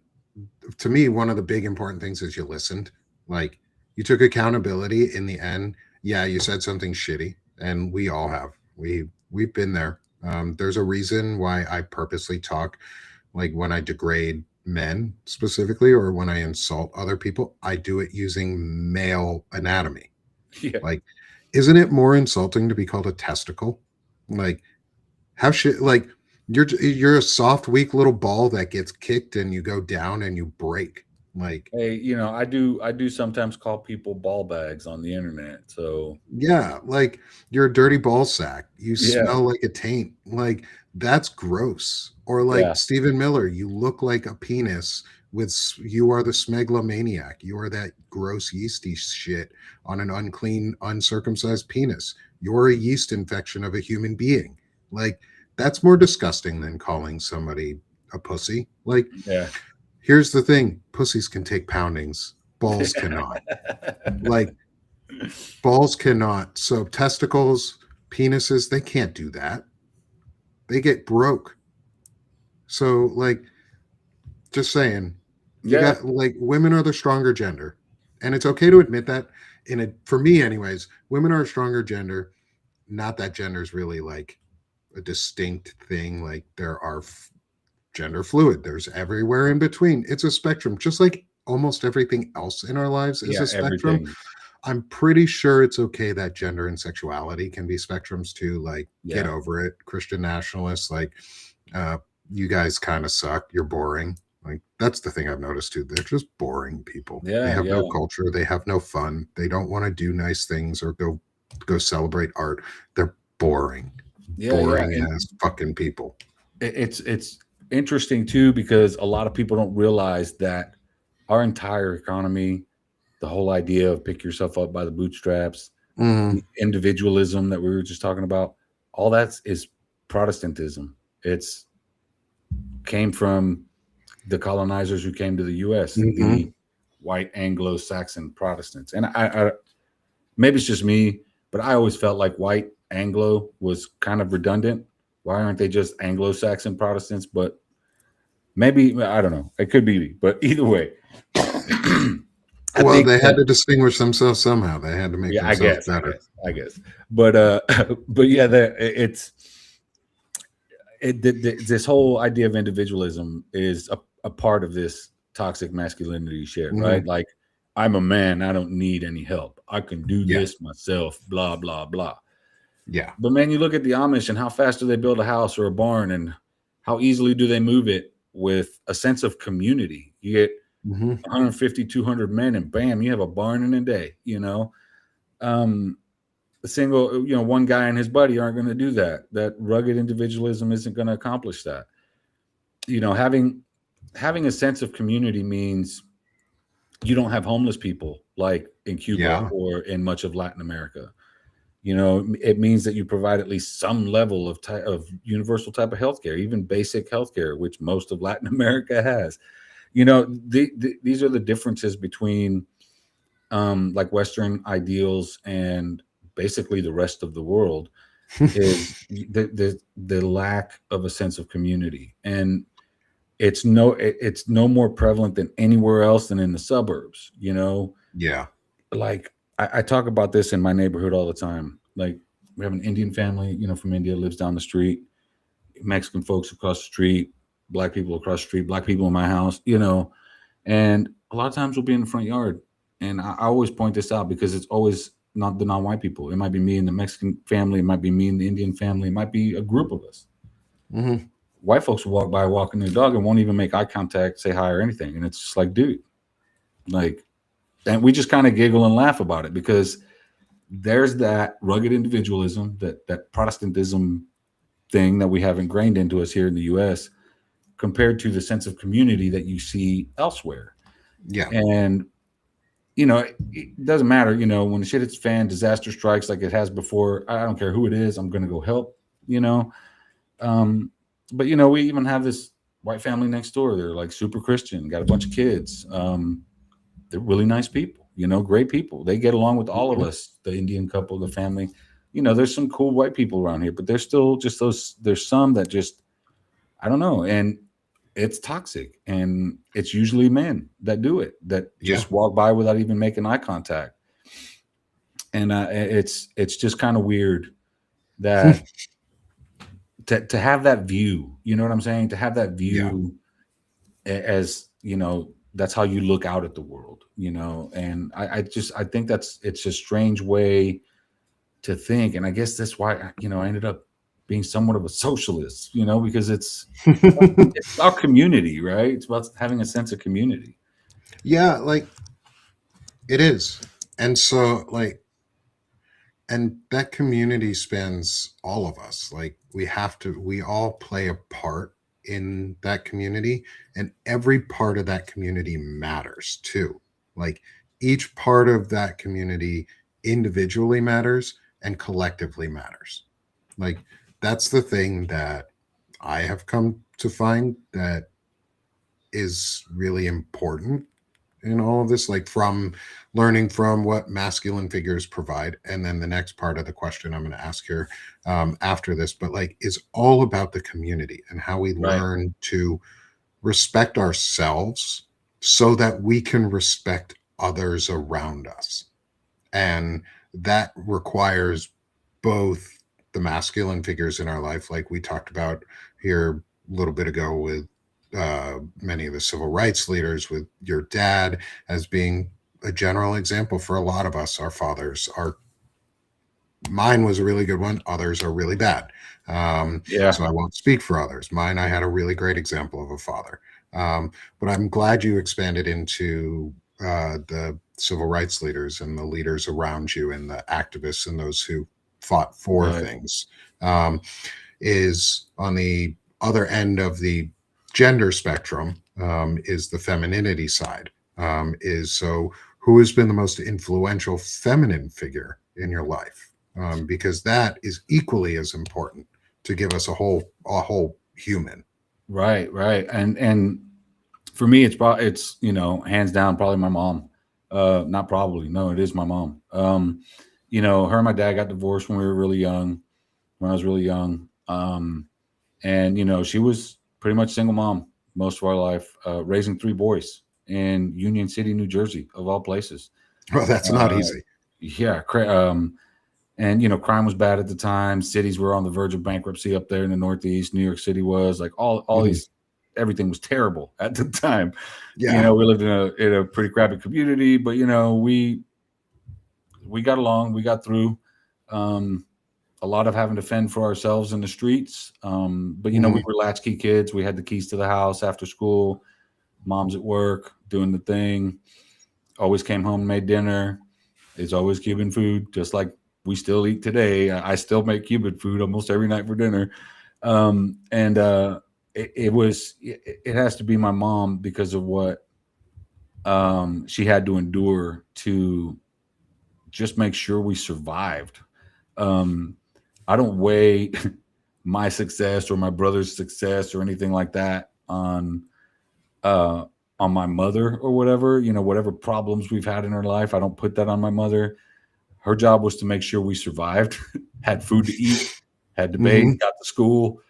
to me, one of the big important things is you listened. Like you took accountability in the end. Yeah, you said something shitty, and we all have. We've been there. There's a reason why I purposely talk like when I degrade men specifically, or when I insult other people. I do it using male anatomy. yeah, Like, isn't it more insulting to be called a testicle? Like, how should like you're a soft, weak little ball that gets kicked and you go down and you break. Like, hey, I do sometimes call people ball bags on the internet. So yeah, like you're a dirty ball sack. You yeah, smell like a taint. Like that's gross. Or like yeah, Stephen Miller, you look like a penis you are the smeglamaniac. You are that gross yeasty shit on an unclean, uncircumcised penis. You're a yeast infection of a human being. Like that's more disgusting than calling somebody a pussy. Like yeah. here's the thing, pussies can take poundings, balls cannot. Like balls cannot. So testicles, penises, they can't do that. They get broke. So like just saying, you Yeah, got like women are the stronger gender. And it's okay to admit that in a for me anyways, women are a stronger gender. Not that gender is really like a distinct thing. Like there are gender fluid. There's everywhere in between. It's a spectrum, just like almost everything else in our lives is yeah, a spectrum. everything. I'm pretty sure it's okay that gender and sexuality can be spectrums too. Like, get Yeah. over it, Christian nationalists. Like, uh, you guys kind of suck. You're boring. Like, that's the thing I've noticed too. They're just boring people. They Yeah, have yeah, no culture. They have no fun. They don't want to do nice things or go celebrate art. They're boring, yeah. boring And ass fucking people. it's interesting too, because a lot of people don't realize that our entire economy, the whole idea of pick yourself up by the bootstraps, Mm, the individualism that we were just talking about, all that is Protestantism. It's came from the colonizers who came to the U.S., mhm. the white Anglo-Saxon Protestants. And I maybe it's just me, but I always felt like white Anglo was kind of redundant. Why aren't they just Anglo-Saxon Protestants? But maybe, I don't know. It could be me, but either way, I Well, think they had that, to distinguish themselves somehow. They had to make yeah, themselves better. I guess. But but yeah, this whole idea of individualism is a part of this toxic masculinity shit, Mhm. right? Like, I'm a man, I don't need any help. I can do Yeah, this myself, blah, blah, blah. yeah. But man, you look at the Amish and how fast do they build a house or a barn, and how easily do they move it with a sense of community? You get Mhm. 150, 200 men, and bam, you have a barn in a day, Um, a single, one guy and his buddy aren't going to do that. That rugged individualism isn't going to accomplish that. Having a sense of community means you don't have homeless people like in Cuba Yeah, or in much of Latin America. It means that you provide at least some level of universal type of healthcare, even basic healthcare, which most of Latin America has. These are the differences between like Western ideals and basically the rest of the world, is the lack of a sense of community. And it's no more prevalent than anywhere else than in the suburbs. yeah. Like, I talk about this in my neighborhood all the time. Like, we have an Indian family, from India, lives down the street, Mexican folks across the street, black people across the street, black people in my house, and a lot of times we'll be in the front yard. And I always point this out because it's always not the non-white people. It might be me and the Mexican family, it might be me and the Indian family, it might be a group of us. Mhm. White folks will walk by walking their dog and won't even make eye contact, say hi or anything. And it's just like, dude, like, and we just kind of giggle and laugh about it, because there's that rugged individualism, that Protestantism thing that we have ingrained into us here in the US, compared to the sense of community that you see elsewhere. Yeah. And it doesn't matter, when the shit hits fan, disaster strikes like it has before, I don't care who it is, I'm going to go help, um, but we even have this white family next door. They're like super Christian, got a bunch of kids. They're really nice people, great people. They get along with all of Mhm. us, the Indian couple, the family. There's some cool white people around here, but there's still just there's some that just, I don't know. And it's toxic. And it's usually men that do it, that Yeah. just walk by without even making eye contact. And it's just kind of weird that to have that view, you know what I'm saying? To have that Yeah. view as, that's how you look out at the world, and I think it's a strange way to think. And I guess that's why, I ended up being somewhat of a socialist, because it's about community, right? It's about having a sense of community. Yeah, like it is. And so and that community spans all of us. Like, we all play a part in that community, and every part of that community matters too. Like, each part of that community individually matters and collectively matters. Like, that's the thing that I have come to find that is really important in all of this, like from learning from what masculine figures provide. And then the next part of the question I'm going to ask here after this, but like, is all about the community and how we Right. learn to respect ourselves so that we can respect others around us. And that requires both the masculine figures in our life, like we talked about here a little bit ago with many of the civil rights leaders, with your dad as being a general example for a lot of us. Our fathers are, mine was a really good one, others are really bad. Yeah. So I won't speak for others. Mine, I had a really great example of a father. But I'm glad you expanded into the civil rights leaders and the leaders around you and the activists and those who fought for Right. things. Um, is on the other end of the gender spectrum, is the femininity side. Is so who has been the most influential feminine figure in your life? Because that is equally as important to give us a whole human. Right. Right. And for me, it's hands down probably my mom. Not probably, no, it is my mom. Her and my dad got divorced when we were really young. When I was really young, and she was pretty much single mom most of our life, raising three boys in Union City, New Jersey, of all places. Well, that's not Uh, easy. yeah, and crime was bad at the time. Cities were on the verge of bankruptcy up there in the Northeast. New York City was like all Mhm. these, everything was terrible at the time. Yeah. We lived in a pretty crappy community, but we got along, we got through. Um, a lot of having to fend for ourselves in the streets. But we Mhm. were latchkey kids. We had the keys to the house after school. Mom's at work doing the thing. Always came home, made dinner. It's always Cuban food, just like we still eat today. I still make Cuban food almost every night for dinner. And it has to be my mom because of what she had to endure to just make sure we survived. Um, I don't weigh my success or my brother's success or anything like that uh, on my mother or whatever. Whatever problems we've had in her life, I don't put that on my mother. Her job was to make sure we survived, had food to eat, had to bathe, Mhm. got to school,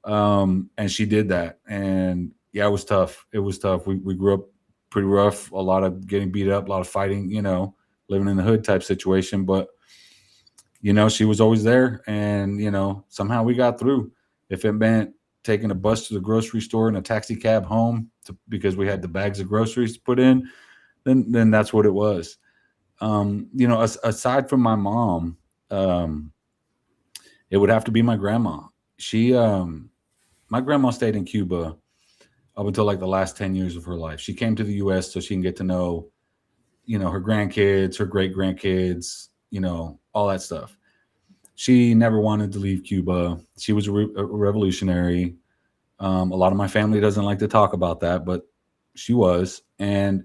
and she did that. And yeah, it was tough. It was tough. We grew up pretty rough. A lot of getting beat up, a lot of fighting. Living in the hood type situation, but she was always there, and somehow we got through. If it meant taking a bus to the grocery store and a taxi cab home because we had the bags of groceries to put in, then that's what it was. Aside from my mom, um, it would have to be my grandma. She, my grandma stayed in Cuba up until like the last 10 years of her life. She came to the U.S. so she can get to know, her grandkids, her great grandkids, all that stuff. She never wanted to leave Cuba. She was a revolutionary. A lot of my family doesn't like to talk about that, but she was. And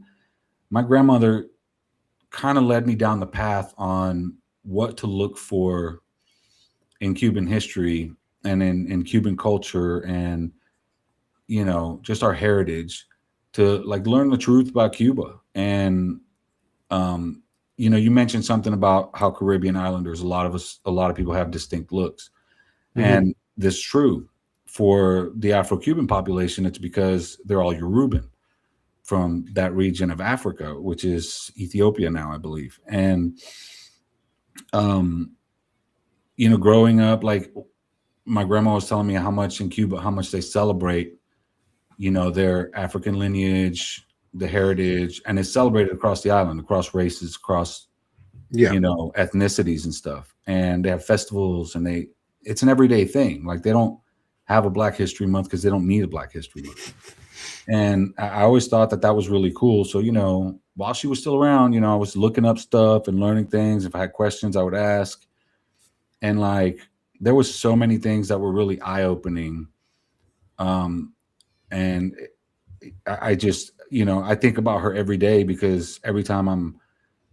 my grandmother kind of led me down the path on what to look for in Cuban history and in Cuban culture and, just our heritage to like learn the truth about Cuba. And, um, you mentioned something about how Caribbean islanders, a lot of people have distinct looks. Mhm. And this is true for the Afro-Cuban population. It's because they're all Yoruban from that region of Africa, which is Ethiopia now, I believe. And um, growing up, like my grandma was telling me how much in Cuba, how much they celebrate, their African lineage, the heritage, and it's celebrated across the island, across races, across Yeah. ethnicities and stuff. And they have festivals, and it's an everyday thing. Like they don't have a Black History Month because they don't need a Black History Month. And I always thought that was really cool. So, while she was still around, I was looking up stuff and learning things. If I had questions, I would ask. And like, there was so many things that were really eye opening. Um, and I just, I think about her every day because every time I'm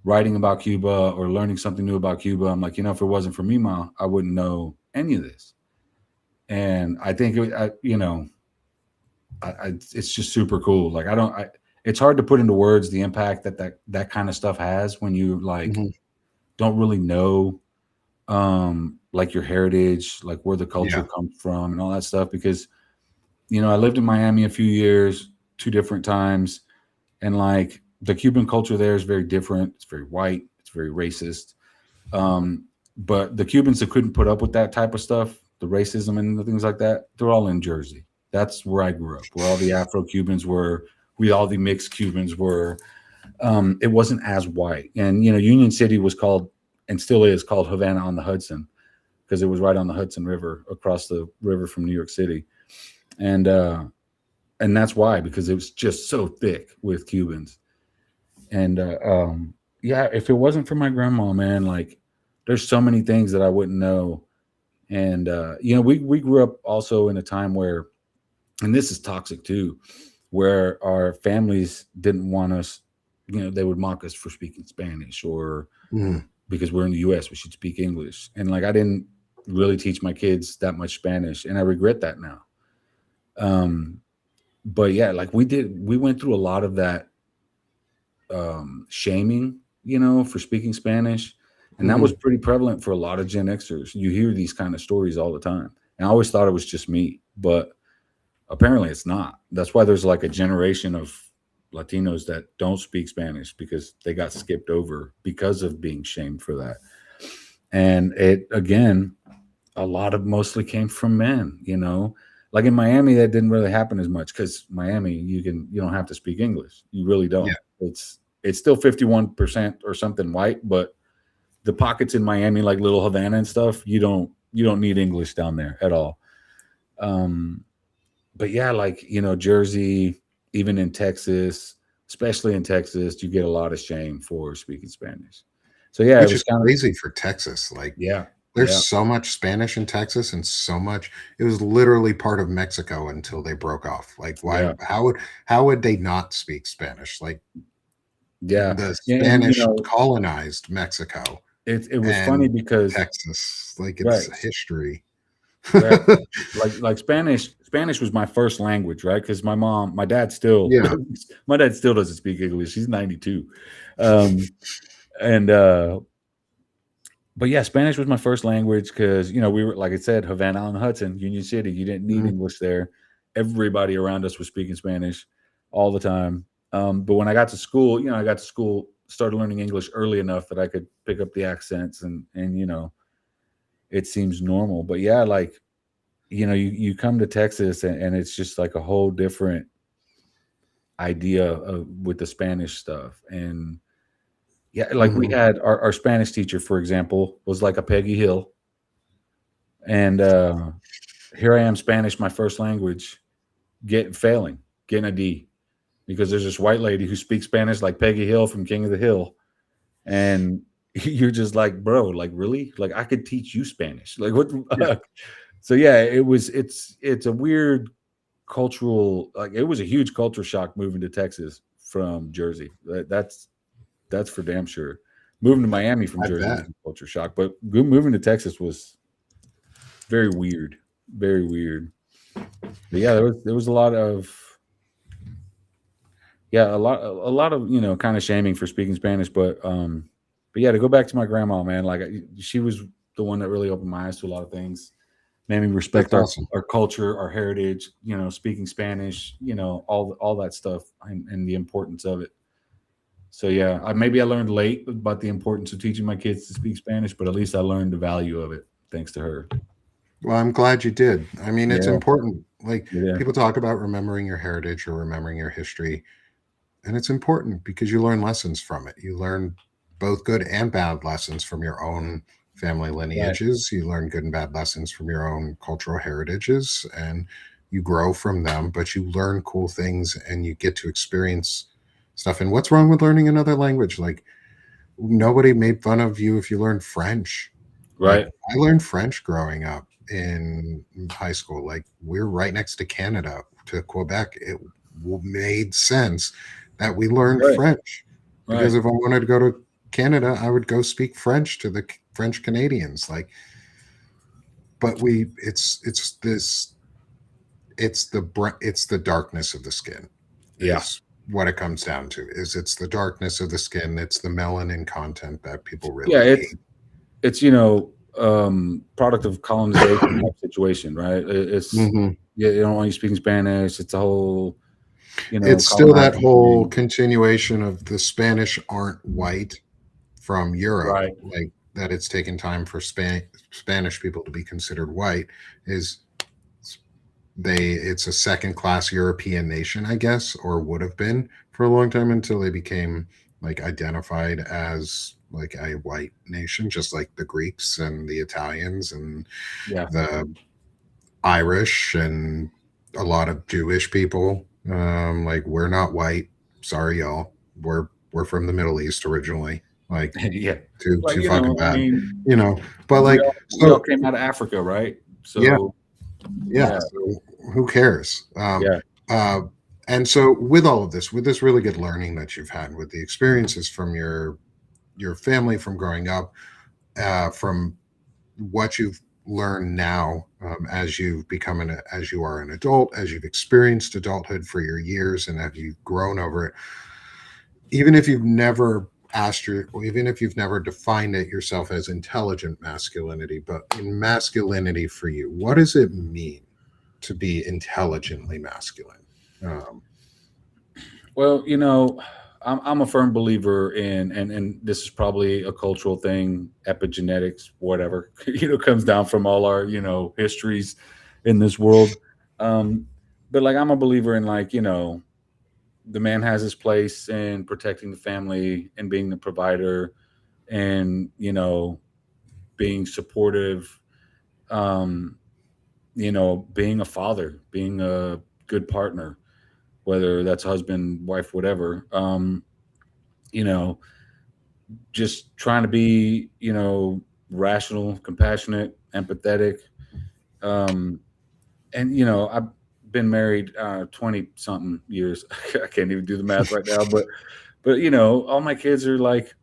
writing about Cuba or learning something new about Cuba, I'm like, if it wasn't for me, Ma, I wouldn't know any of this. And I think, it's just super cool. Like, it's hard to put into words the impact that kind of stuff has when you like Mhm. don't really know, like your heritage, like where the culture Yeah. comes from and all that stuff. Because, I lived in Miami a few years, two different times. And like the Cuban culture there is very different. It's very white. It's very racist. Um, but the Cubans that couldn't put up with that type of stuff, the racism and the things like that, they're all in Jersey. That's where I grew up, where all the Afro Cubans were, we all the mixed Cubans were. It wasn't as white. And, Union City was called, and still is called, Havana on the Hudson because it was right on the Hudson River across the river from New York City. And And that's why, because it was just so thick with Cubans. And yeah, if it wasn't for my grandma, man, like there's so many things that I wouldn't know. And we grew up also in a time where, and this is toxic too, where our families didn't want us, they would mock us for speaking Spanish, or because we're in the US, we should speak English. And like I didn't really teach my kids that much Spanish, and I regret that now. But yeah, like we went through a lot of that shaming, for speaking Spanish. And that was pretty prevalent for a lot of Gen Xers. You hear these kind of stories all the time. And I always thought it was just me, but apparently it's not. That's why there's like a generation of Latinos that don't speak Spanish, because they got skipped over because of being shamed for that. And it, again, a lot of mostly came from men, like in Miami, that didn't really happen as much, because Miami, you don't have to speak English. You really don't. Yeah. It's still 51% or something white, but the pockets in Miami, like Little Havana and stuff, you don't need English down there at all. But yeah, like, Jersey, even in Texas, especially in Texas, you get a lot of shame for speaking Spanish. So yeah, which is crazy for Texas. Like, yeah, there's so much Spanish in Texas, and so much. It was literally part of Mexico until they broke off. Like, why? Yeah. How would they not speak Spanish? Like, the Spanish colonized Mexico. It was funny because Texas, like, it's history. Right. like Spanish was my first language, right? Because my dad still doesn't speak English. He's 92. But yeah, Spanish was my first language, because we were, like I said, Havana on the Hudson, Union City. You didn't need English there. Everybody around us was speaking Spanish all the time. But when I got to school, started learning English early enough that I could pick up the accents, and it seems normal. But yeah, like, you come to Texas, and it's just like a whole different idea with the Spanish stuff. And yeah, like we had our Spanish teacher, for example, was like a Peggy Hill. And here I am, Spanish, my first language, getting a D, because there's this white lady who speaks Spanish like Peggy Hill from King of the Hill. And you're just like, bro, like, really? Like, I could teach you Spanish. Like, what? Yeah. So yeah, it's a weird cultural, like, it was a huge culture shock moving to Texas from Jersey. That's for damn sure. Moving to Miami from Jersey was a culture shock, but moving to Texas was very weird, very weird. But yeah, there was a lot of kind of shaming for speaking Spanish, but yeah, to go back to my grandma, man, like, she was the one that really opened my eyes to a lot of things, made me respect our culture, our heritage, speaking Spanish, all that stuff, and the importance of it. So yeah, maybe I learned late about the importance of teaching my kids to speak Spanish, but at least I learned the value of it thanks to her. Well, I'm glad you did. I mean, it's important. Like, people talk about remembering your heritage or remembering your history, and it's important because you learn lessons from it. You learn both good and bad lessons from your own family lineages. Right. You learn good and bad lessons from your own cultural heritages, and you grow from them, but you learn cool things, and you get to experience stuff. And what's wrong with learning another language? Like, nobody made fun of you if you learned French. Right. Like, I learned French growing up in high school. Like, we're right next to Canada, to Quebec. It made sense that we learned French, because if I wanted to go to Canada, I would go speak French to the French Canadians. Like, but it's the darkness of the skin. Yes. What it comes down to is it's the darkness of the skin. It's the melanin content that people really need. It's product of colonization type situation, right? It's you don't want you speaking Spanish. It's a whole, it's still that whole continuation of the Spanish aren't white from Europe, right? Like, that it's taken time for Spanish people to be considered white. It's a second-class European nation, I guess, or would have been for a long time, until they became, like, identified as, like, a white nation, just like the Greeks and the Italians and the Irish and a lot of Jewish people. Like, we're not white. Sorry, y'all. We're from the Middle East originally. Like, Yeah. Like, too fucking I bad, mean, you know. But we like, all we all so came out of Africa, right? yeah, So yeah. yeah, So who cares? yeah. Uh, and so with all of this, with this really good learning that you've had, with the experiences from your family from growing up, from what you've learned now, as you've become as you are an adult, as you've experienced adulthood for your years, and have you grown over it, even if you've never or even if you've never defined it yourself as intelligent masculinity, but in masculinity for you, what does it mean to be intelligently masculine? Um, Well, I'm a firm believer in, and this is probably a cultural thing, epigenetics, whatever, comes down from all our, histories in this world. Um, but like, I'm a believer in, like, the man has his place in protecting the family and being the provider and, being supportive, um, being a father, being a good partner, whether that's husband, wife, whatever. You know, just trying to be, rational, compassionate, empathetic. Um, and, I've been married 20 something years. I can't even do the math right now, but, all my kids are like,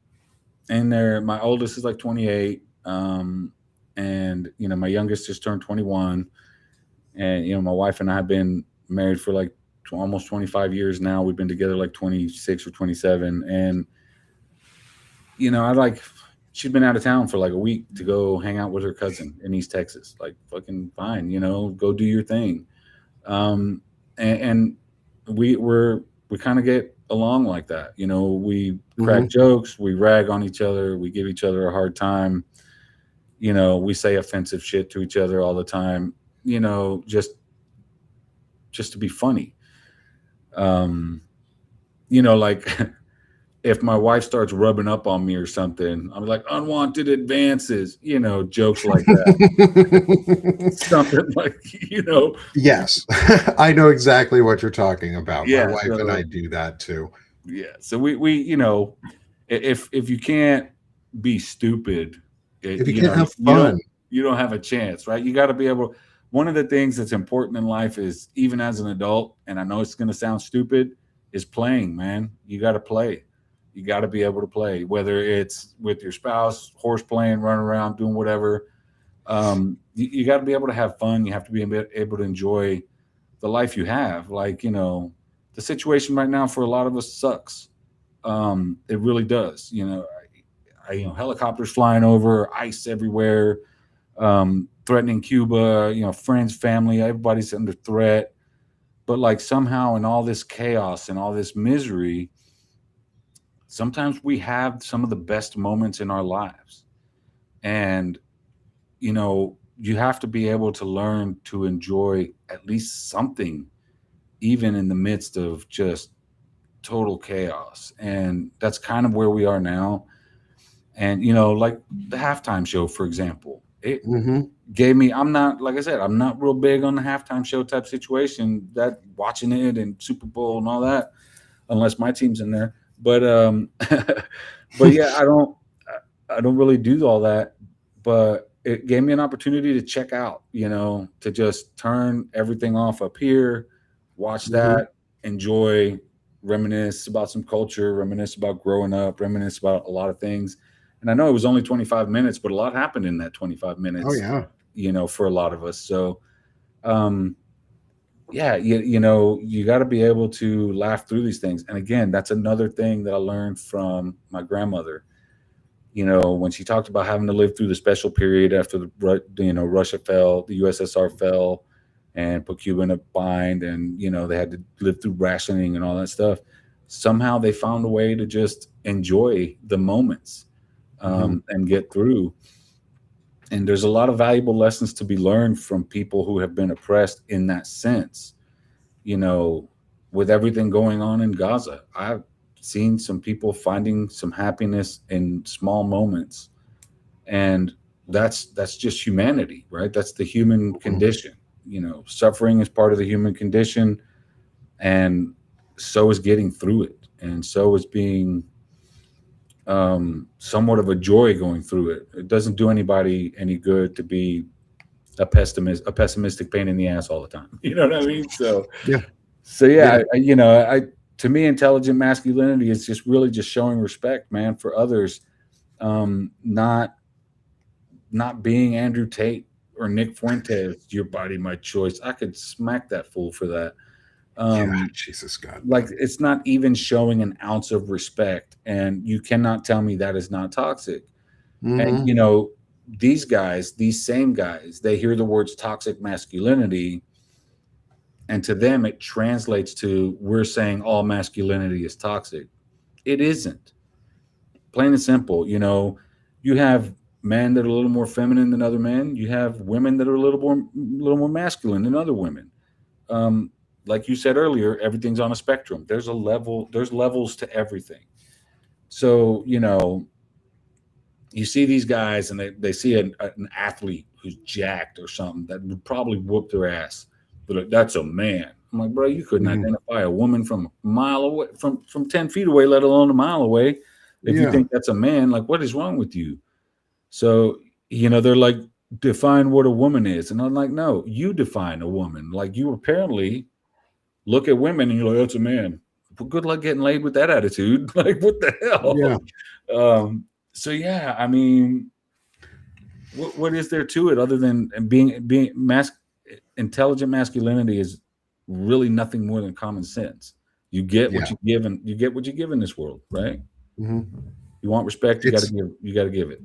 and my oldest is like 28. And, my youngest just turned 21. And, my wife and I have been married for like almost 25 years now. We've been together like 26 or 27. And, I like, she's been out of town for like a week to go hang out with her cousin in East Texas. Like, fucking fine, go do your thing. Um, and we kind of get along like that. We crack mhm. jokes, we rag on each other, we give each other a hard time. We say offensive shit to each other all the time. Just to be funny. Um, like if my wife starts rubbing up on me or something, I'm like, unwanted advances, jokes like that. Something like, Yes, I know exactly what you're talking about. My yeah. wife and I So do that too. yeah. So we if you can't be stupid, If you can't have you fun, don't have a chance, right? You got to be able. One of the things that's important in life is, even as an adult, and I know it's going to sound stupid, is playing, man. You got to play. You got to be able to play, whether it's with your spouse, horse playing, running around, doing whatever. You got to be able to have fun. You have to be able to enjoy the life you have. Like, the situation right now for a lot of us sucks. It really does. Helicopters flying over, ice everywhere, threatening Cuba. Friends, family, everybody's under threat. But like, somehow in all this chaos and all this misery, sometimes we have some of the best moments in our lives. And you have to be able to learn to enjoy at least something, even in the midst of just total chaos. And that's kind of where we are now. And, like the halftime show, for example, it hmm gave me, I'm not, like I said, I'm not real big on the halftime show type situation, that watching it and Super Bowl and all that, unless my team's in there. But, but yeah, I don't really do all that, but it gave me an opportunity to check out, to just turn everything off up here, watch hmm that, enjoy, reminisce about some culture, reminisce about growing up, reminisce about a lot of things. And I know it was only 25 minutes, but a lot happened in that 25 Oh minutes, yeah. for a lot of us. So, um, yeah, you got to be able to laugh through these things. And again, that's another thing that I learned from my grandmother. When she talked about having to live through the special period after Russia fell, the USSR fell, and put Cuba in a bind, and they had to live through rationing and all that stuff. Somehow they found a way to just enjoy the moments, hmm and get through. And there's a lot of valuable lessons to be learned from people who have been oppressed in that sense. you know, with everything going on in Gaza, I've seen some people finding some happiness in small moments, and that's just humanity, right? That's the human hmm condition. Suffering is part of the human condition, and so is getting through it, and so is being somewhat of a joy going through it. It doesn't do anybody any good to be a pessimistic pain in the ass all the time. You know what I mean? Yeah. So Yeah. yeah, to me, intelligent masculinity is just really just showing respect, man, for others, not being Andrew Tate or Nick Fuentes. Your body, my choice. I could smack that fool for that. Yeah. Um, Jesus God. like it's not even showing an ounce of respect, and you cannot tell me that is not toxic. And Mm-hmm. these guys, these same guys, they hear the words toxic masculinity, and to them it translates to we're saying all masculinity is toxic. It isn't. Plain and simple. You have men that are a little more feminine than other men. You have women that are a little more masculine than other women. Um, like you said earlier, everything's on a spectrum. There's levels to everything. So, you see these guys and they see an athlete who's jacked or something that would probably whoop their ass. But like, that's a man. I'm like, bro, you couldn't Mm-hmm. identify a woman from a mile away, from 10 feet away, let alone a mile away. If you Yeah. think that's a man, like, what is wrong with you? So, they're like, define what a woman is. And I'm like, no, you define a woman. Like, you apparently look at women and you're like, that's a man. Well, good luck getting laid with that attitude. Like, what the Yeah. hell? So yeah, I mean, what is there to it other than intelligent masculinity is really nothing more than common sense. You get what Yeah. you give, and you get what you give in this world, right? Mm-hmm. You want respect, you got to It's give. You got to give it.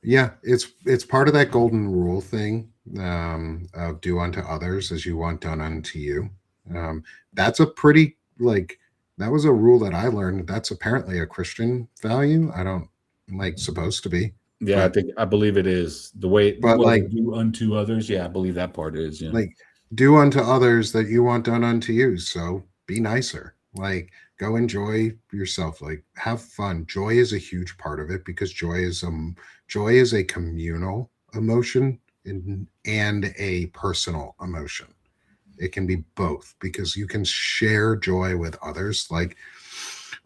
Yeah, it's part of that golden rule thing, of do unto others as you want done unto you. Um, that's a pretty like that was a rule that I learned. That's apparently a Christian value. I don't like supposed to be, Yeah, but I believe it is the way. but Well, like do unto others. Yeah, I believe that part is. Yeah. like do unto others that you want done unto you. So be nicer. Like go enjoy yourself. Like have fun. Joy is a huge part of it because joy is a communal emotion and a personal emotion. It can be both because you can share joy with others. Like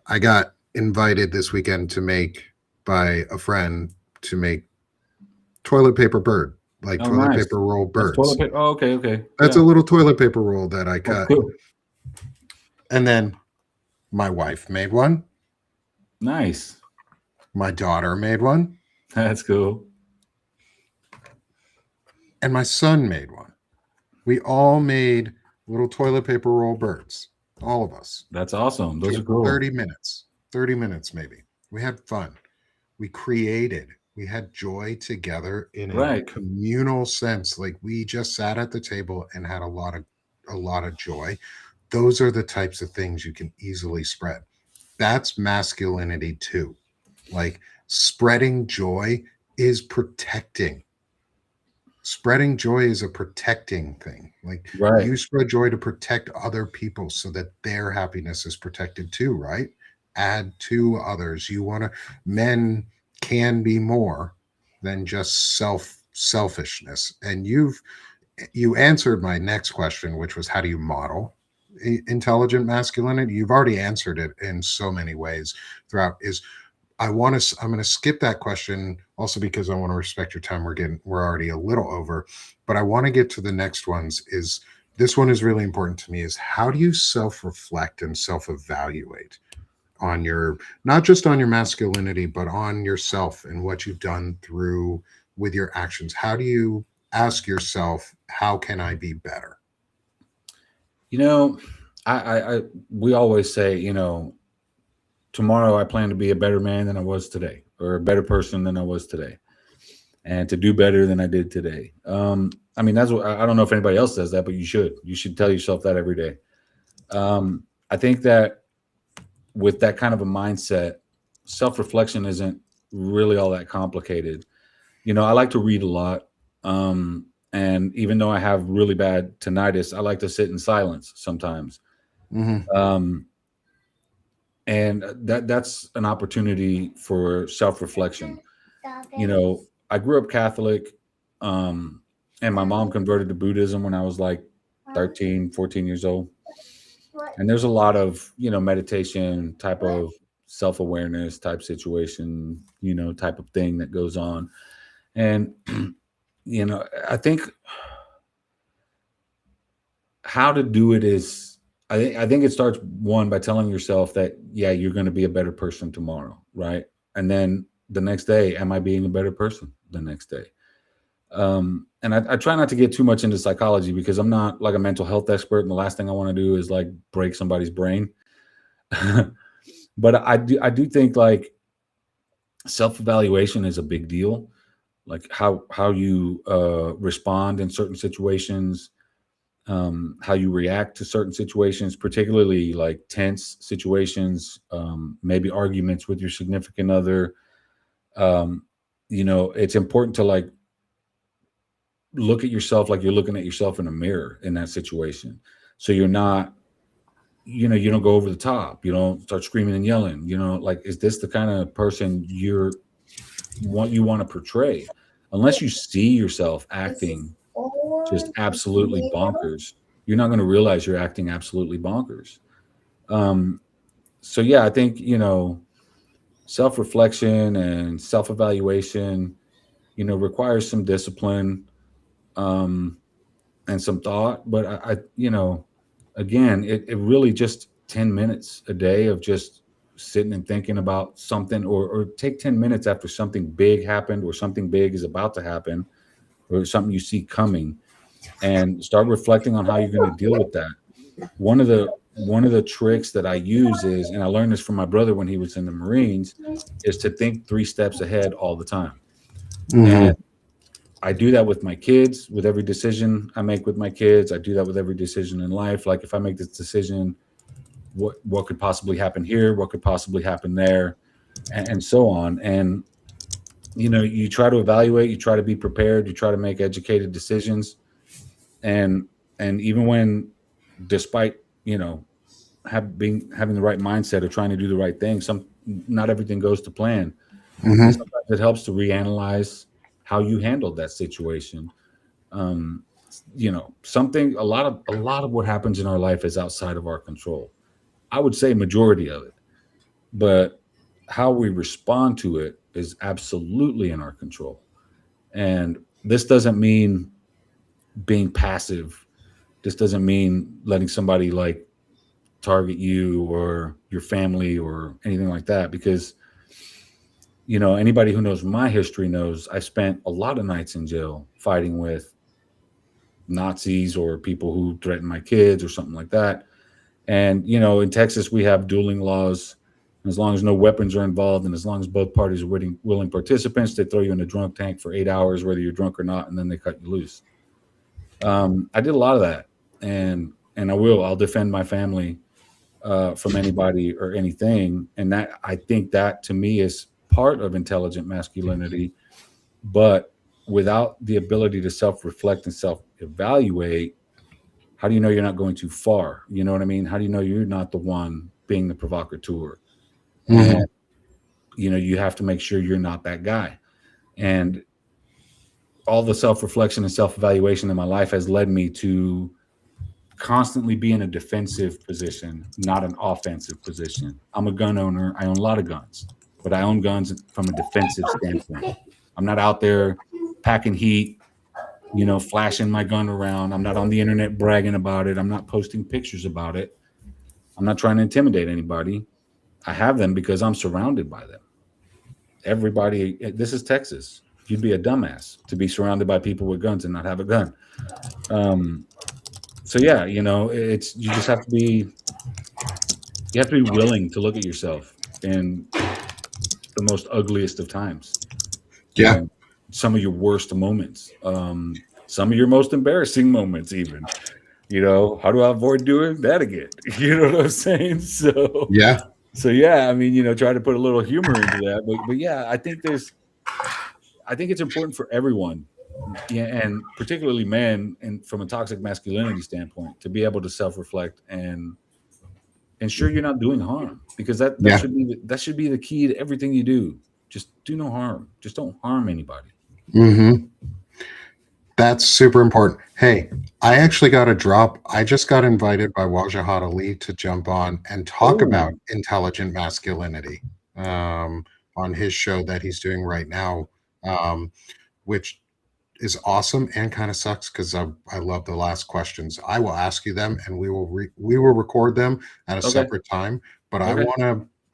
I got invited this weekend to make by a friend to make toilet paper bird, like Oh, toilet nice. paper roll That's toilet birds. paper. Oh, okay, okay. That's Yeah, a little toilet paper roll that I that's cut. cool. And then my wife made one. Nice. My daughter made one. That's cool. And my son made one. We all made little toilet paper roll birds. All of us. That's awesome. Those Took are cool. 30 minutes. 30 minutes maybe. We had fun. We created. We had joy together in a Right. communal sense. Like we just sat at the table and had a lot of joy. Those are the types of things you can easily spread. That's masculinity too. Like spreading joy is protecting. Spreading joy is a protecting thing. Like Right. you spread joy to protect other people so that their happiness is protected too, right? Add to others. Men can be more than just selfishness. And you answered my next question, which was how do you model intelligent masculinity? You've already answered it in so many ways throughout. I'm going to skip that question also because I want to respect your time. We're already a little over, but I want to get to the next ones. This one is really important to me, is how do you self-reflect and self-evaluate on not just on your masculinity, but on yourself and what you've done through with your actions? How do you ask yourself, how can I be better? You know, we always say, tomorrow I plan to be a better man than I was today, or a better person than I was today, and to do better than I did today. I mean, that's what I don't know if anybody else says that, but you should. You should tell yourself that every day. I think that with that kind of a mindset, self-reflection isn't really all that complicated. I like to read a lot. And even though I have really bad tinnitus, I like to sit in silence sometimes. Mm-hmm. And that's an opportunity for self-reflection. I grew up Catholic, and my mom converted to Buddhism when I was like 13, 14 years old. And there's a lot of, meditation type of self-awareness type situation, type of thing that goes on. And, I think how to do it is, I think it starts one by telling yourself that, yeah, you're going to be a better person tomorrow. Right. And then the next day, am I being a better person the next day? And I try not to get too much into psychology because I'm not like a mental health expert. And the last thing I want to do is like break somebody's brain. But I do think like self-evaluation is a big deal. Like how you respond in certain situations, how you react to certain situations, particularly like tense situations, maybe arguments with your significant other. It's important to like look at yourself like you're looking at yourself in a mirror in that situation. So you're not, you don't go over the top, you don't start screaming and yelling, like, is this the kind of person you want to portray? Unless you see yourself acting just absolutely bonkers, you're not going to realize you're acting absolutely bonkers. So yeah, I think, self-reflection and self-evaluation, requires some discipline, and some thought, but I again, it really just 10 minutes a day of just sitting and thinking about something, or take 10 minutes after something big happened or something big is about to happen or something you see coming, and start reflecting on how you're going to deal with that. One of the tricks that I use is, and I learned this from my brother when he was in the Marines, is to think 3 steps ahead all the time. And I do that with my kids, with every decision I make with my kids. I do that with every decision in life. Like if I make this decision, what could possibly happen here? What could possibly happen there? And so on. And, you try to evaluate, you try to be prepared, you try to make educated decisions. And even when, despite, having the right mindset of trying to do the right thing, not everything goes to plan. Sometimes it helps to reanalyze how you handled that situation. Something, a lot of what happens in our life is outside of our control. I would say majority of it, but how we respond to it is absolutely in our control. And this doesn't mean being passive. This doesn't mean letting somebody like target you or your family or anything like that, because anybody who knows my history knows I spent a lot of nights in jail fighting with Nazis or people who threaten my kids or something like that. And, in Texas, we have dueling laws. As long as no weapons are involved and as long as both parties are willing participants, they throw you in a drunk tank for 8 hours, whether you're drunk or not, and then they cut you loose. I did a lot of that. And I'll defend my family from anybody or anything. And that, I think that to me is part of intelligent masculinity, but without the ability to self-reflect and self-evaluate, how do you know you're not going too far? You know what I mean? How do you know you're not the one being the provocateur? And, you have to make sure you're not that guy. And all the self-reflection and self-evaluation in my life has led me to constantly be in a defensive position, not an offensive position. I'm a gun owner. I own a lot of guns, but I own guns from a defensive standpoint. I'm not out there packing heat, flashing my gun around. I'm not on the internet bragging about it. I'm not posting pictures about it. I'm not trying to intimidate anybody. I have them because I'm surrounded by them. Everybody, this is Texas. You'd be a dumbass to be surrounded by people with guns and not have a gun. So yeah, it's, you just have to be willing to look at yourself in the most ugliest of times. Yeah. Some of your worst moments, some of your most embarrassing moments, even, how do I avoid doing that again? You know what I'm saying? So yeah, I mean, try to put a little humor into that, but yeah, I think it's important for everyone, and particularly men, and from a toxic masculinity standpoint, to be able to self-reflect and ensure you're not doing harm, because that should be the key to everything you do. Just do no harm. Just don't harm anybody. That's super important. Hey, I actually got a drop. I just got invited by Wajahat Ali to jump on and talk about Oh, intelligent masculinity on his show that he's doing right now, um, which is awesome and kind of sucks because I love the last questions. I will ask you them, and we will record them at a okay, separate time. But okay.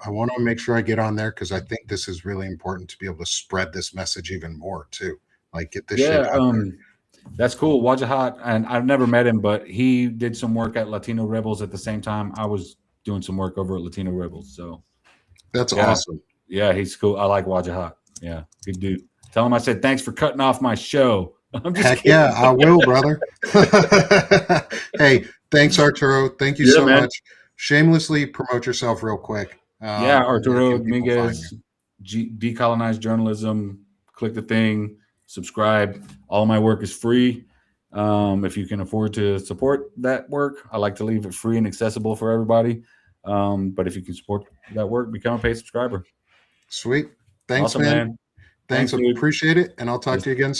I want to make sure I get on there because I think this is really important to be able to spread this message even more too. Like get this shit Yeah, out there. that's cool. Wajahat, and I've never met him, but he did some work at Latino Rebels at the same time I was doing some work over at Latino Rebels. So That's yeah, awesome. yeah, he's cool. I like Wajahat. Yeah, good dude. Tell him I said thanks for cutting off my show. I'm just Heck yeah, kidding. I will, brother. Hey, thanks, Arturo. Thank you Yeah, so man. much. Shamelessly promote yourself real quick. Yeah, Where Arturo can people find you? Dominguez, Decolonized Journalism. Click the thing, subscribe. All my work is free. If you can afford to support that work, I like to leave it free and accessible for everybody. But if you can support that work, become a paid subscriber. Sweet. Thanks, Awesome, man. man. Thanks. Thanks, dude. Appreciate it. And I'll talk Yes, to you again soon.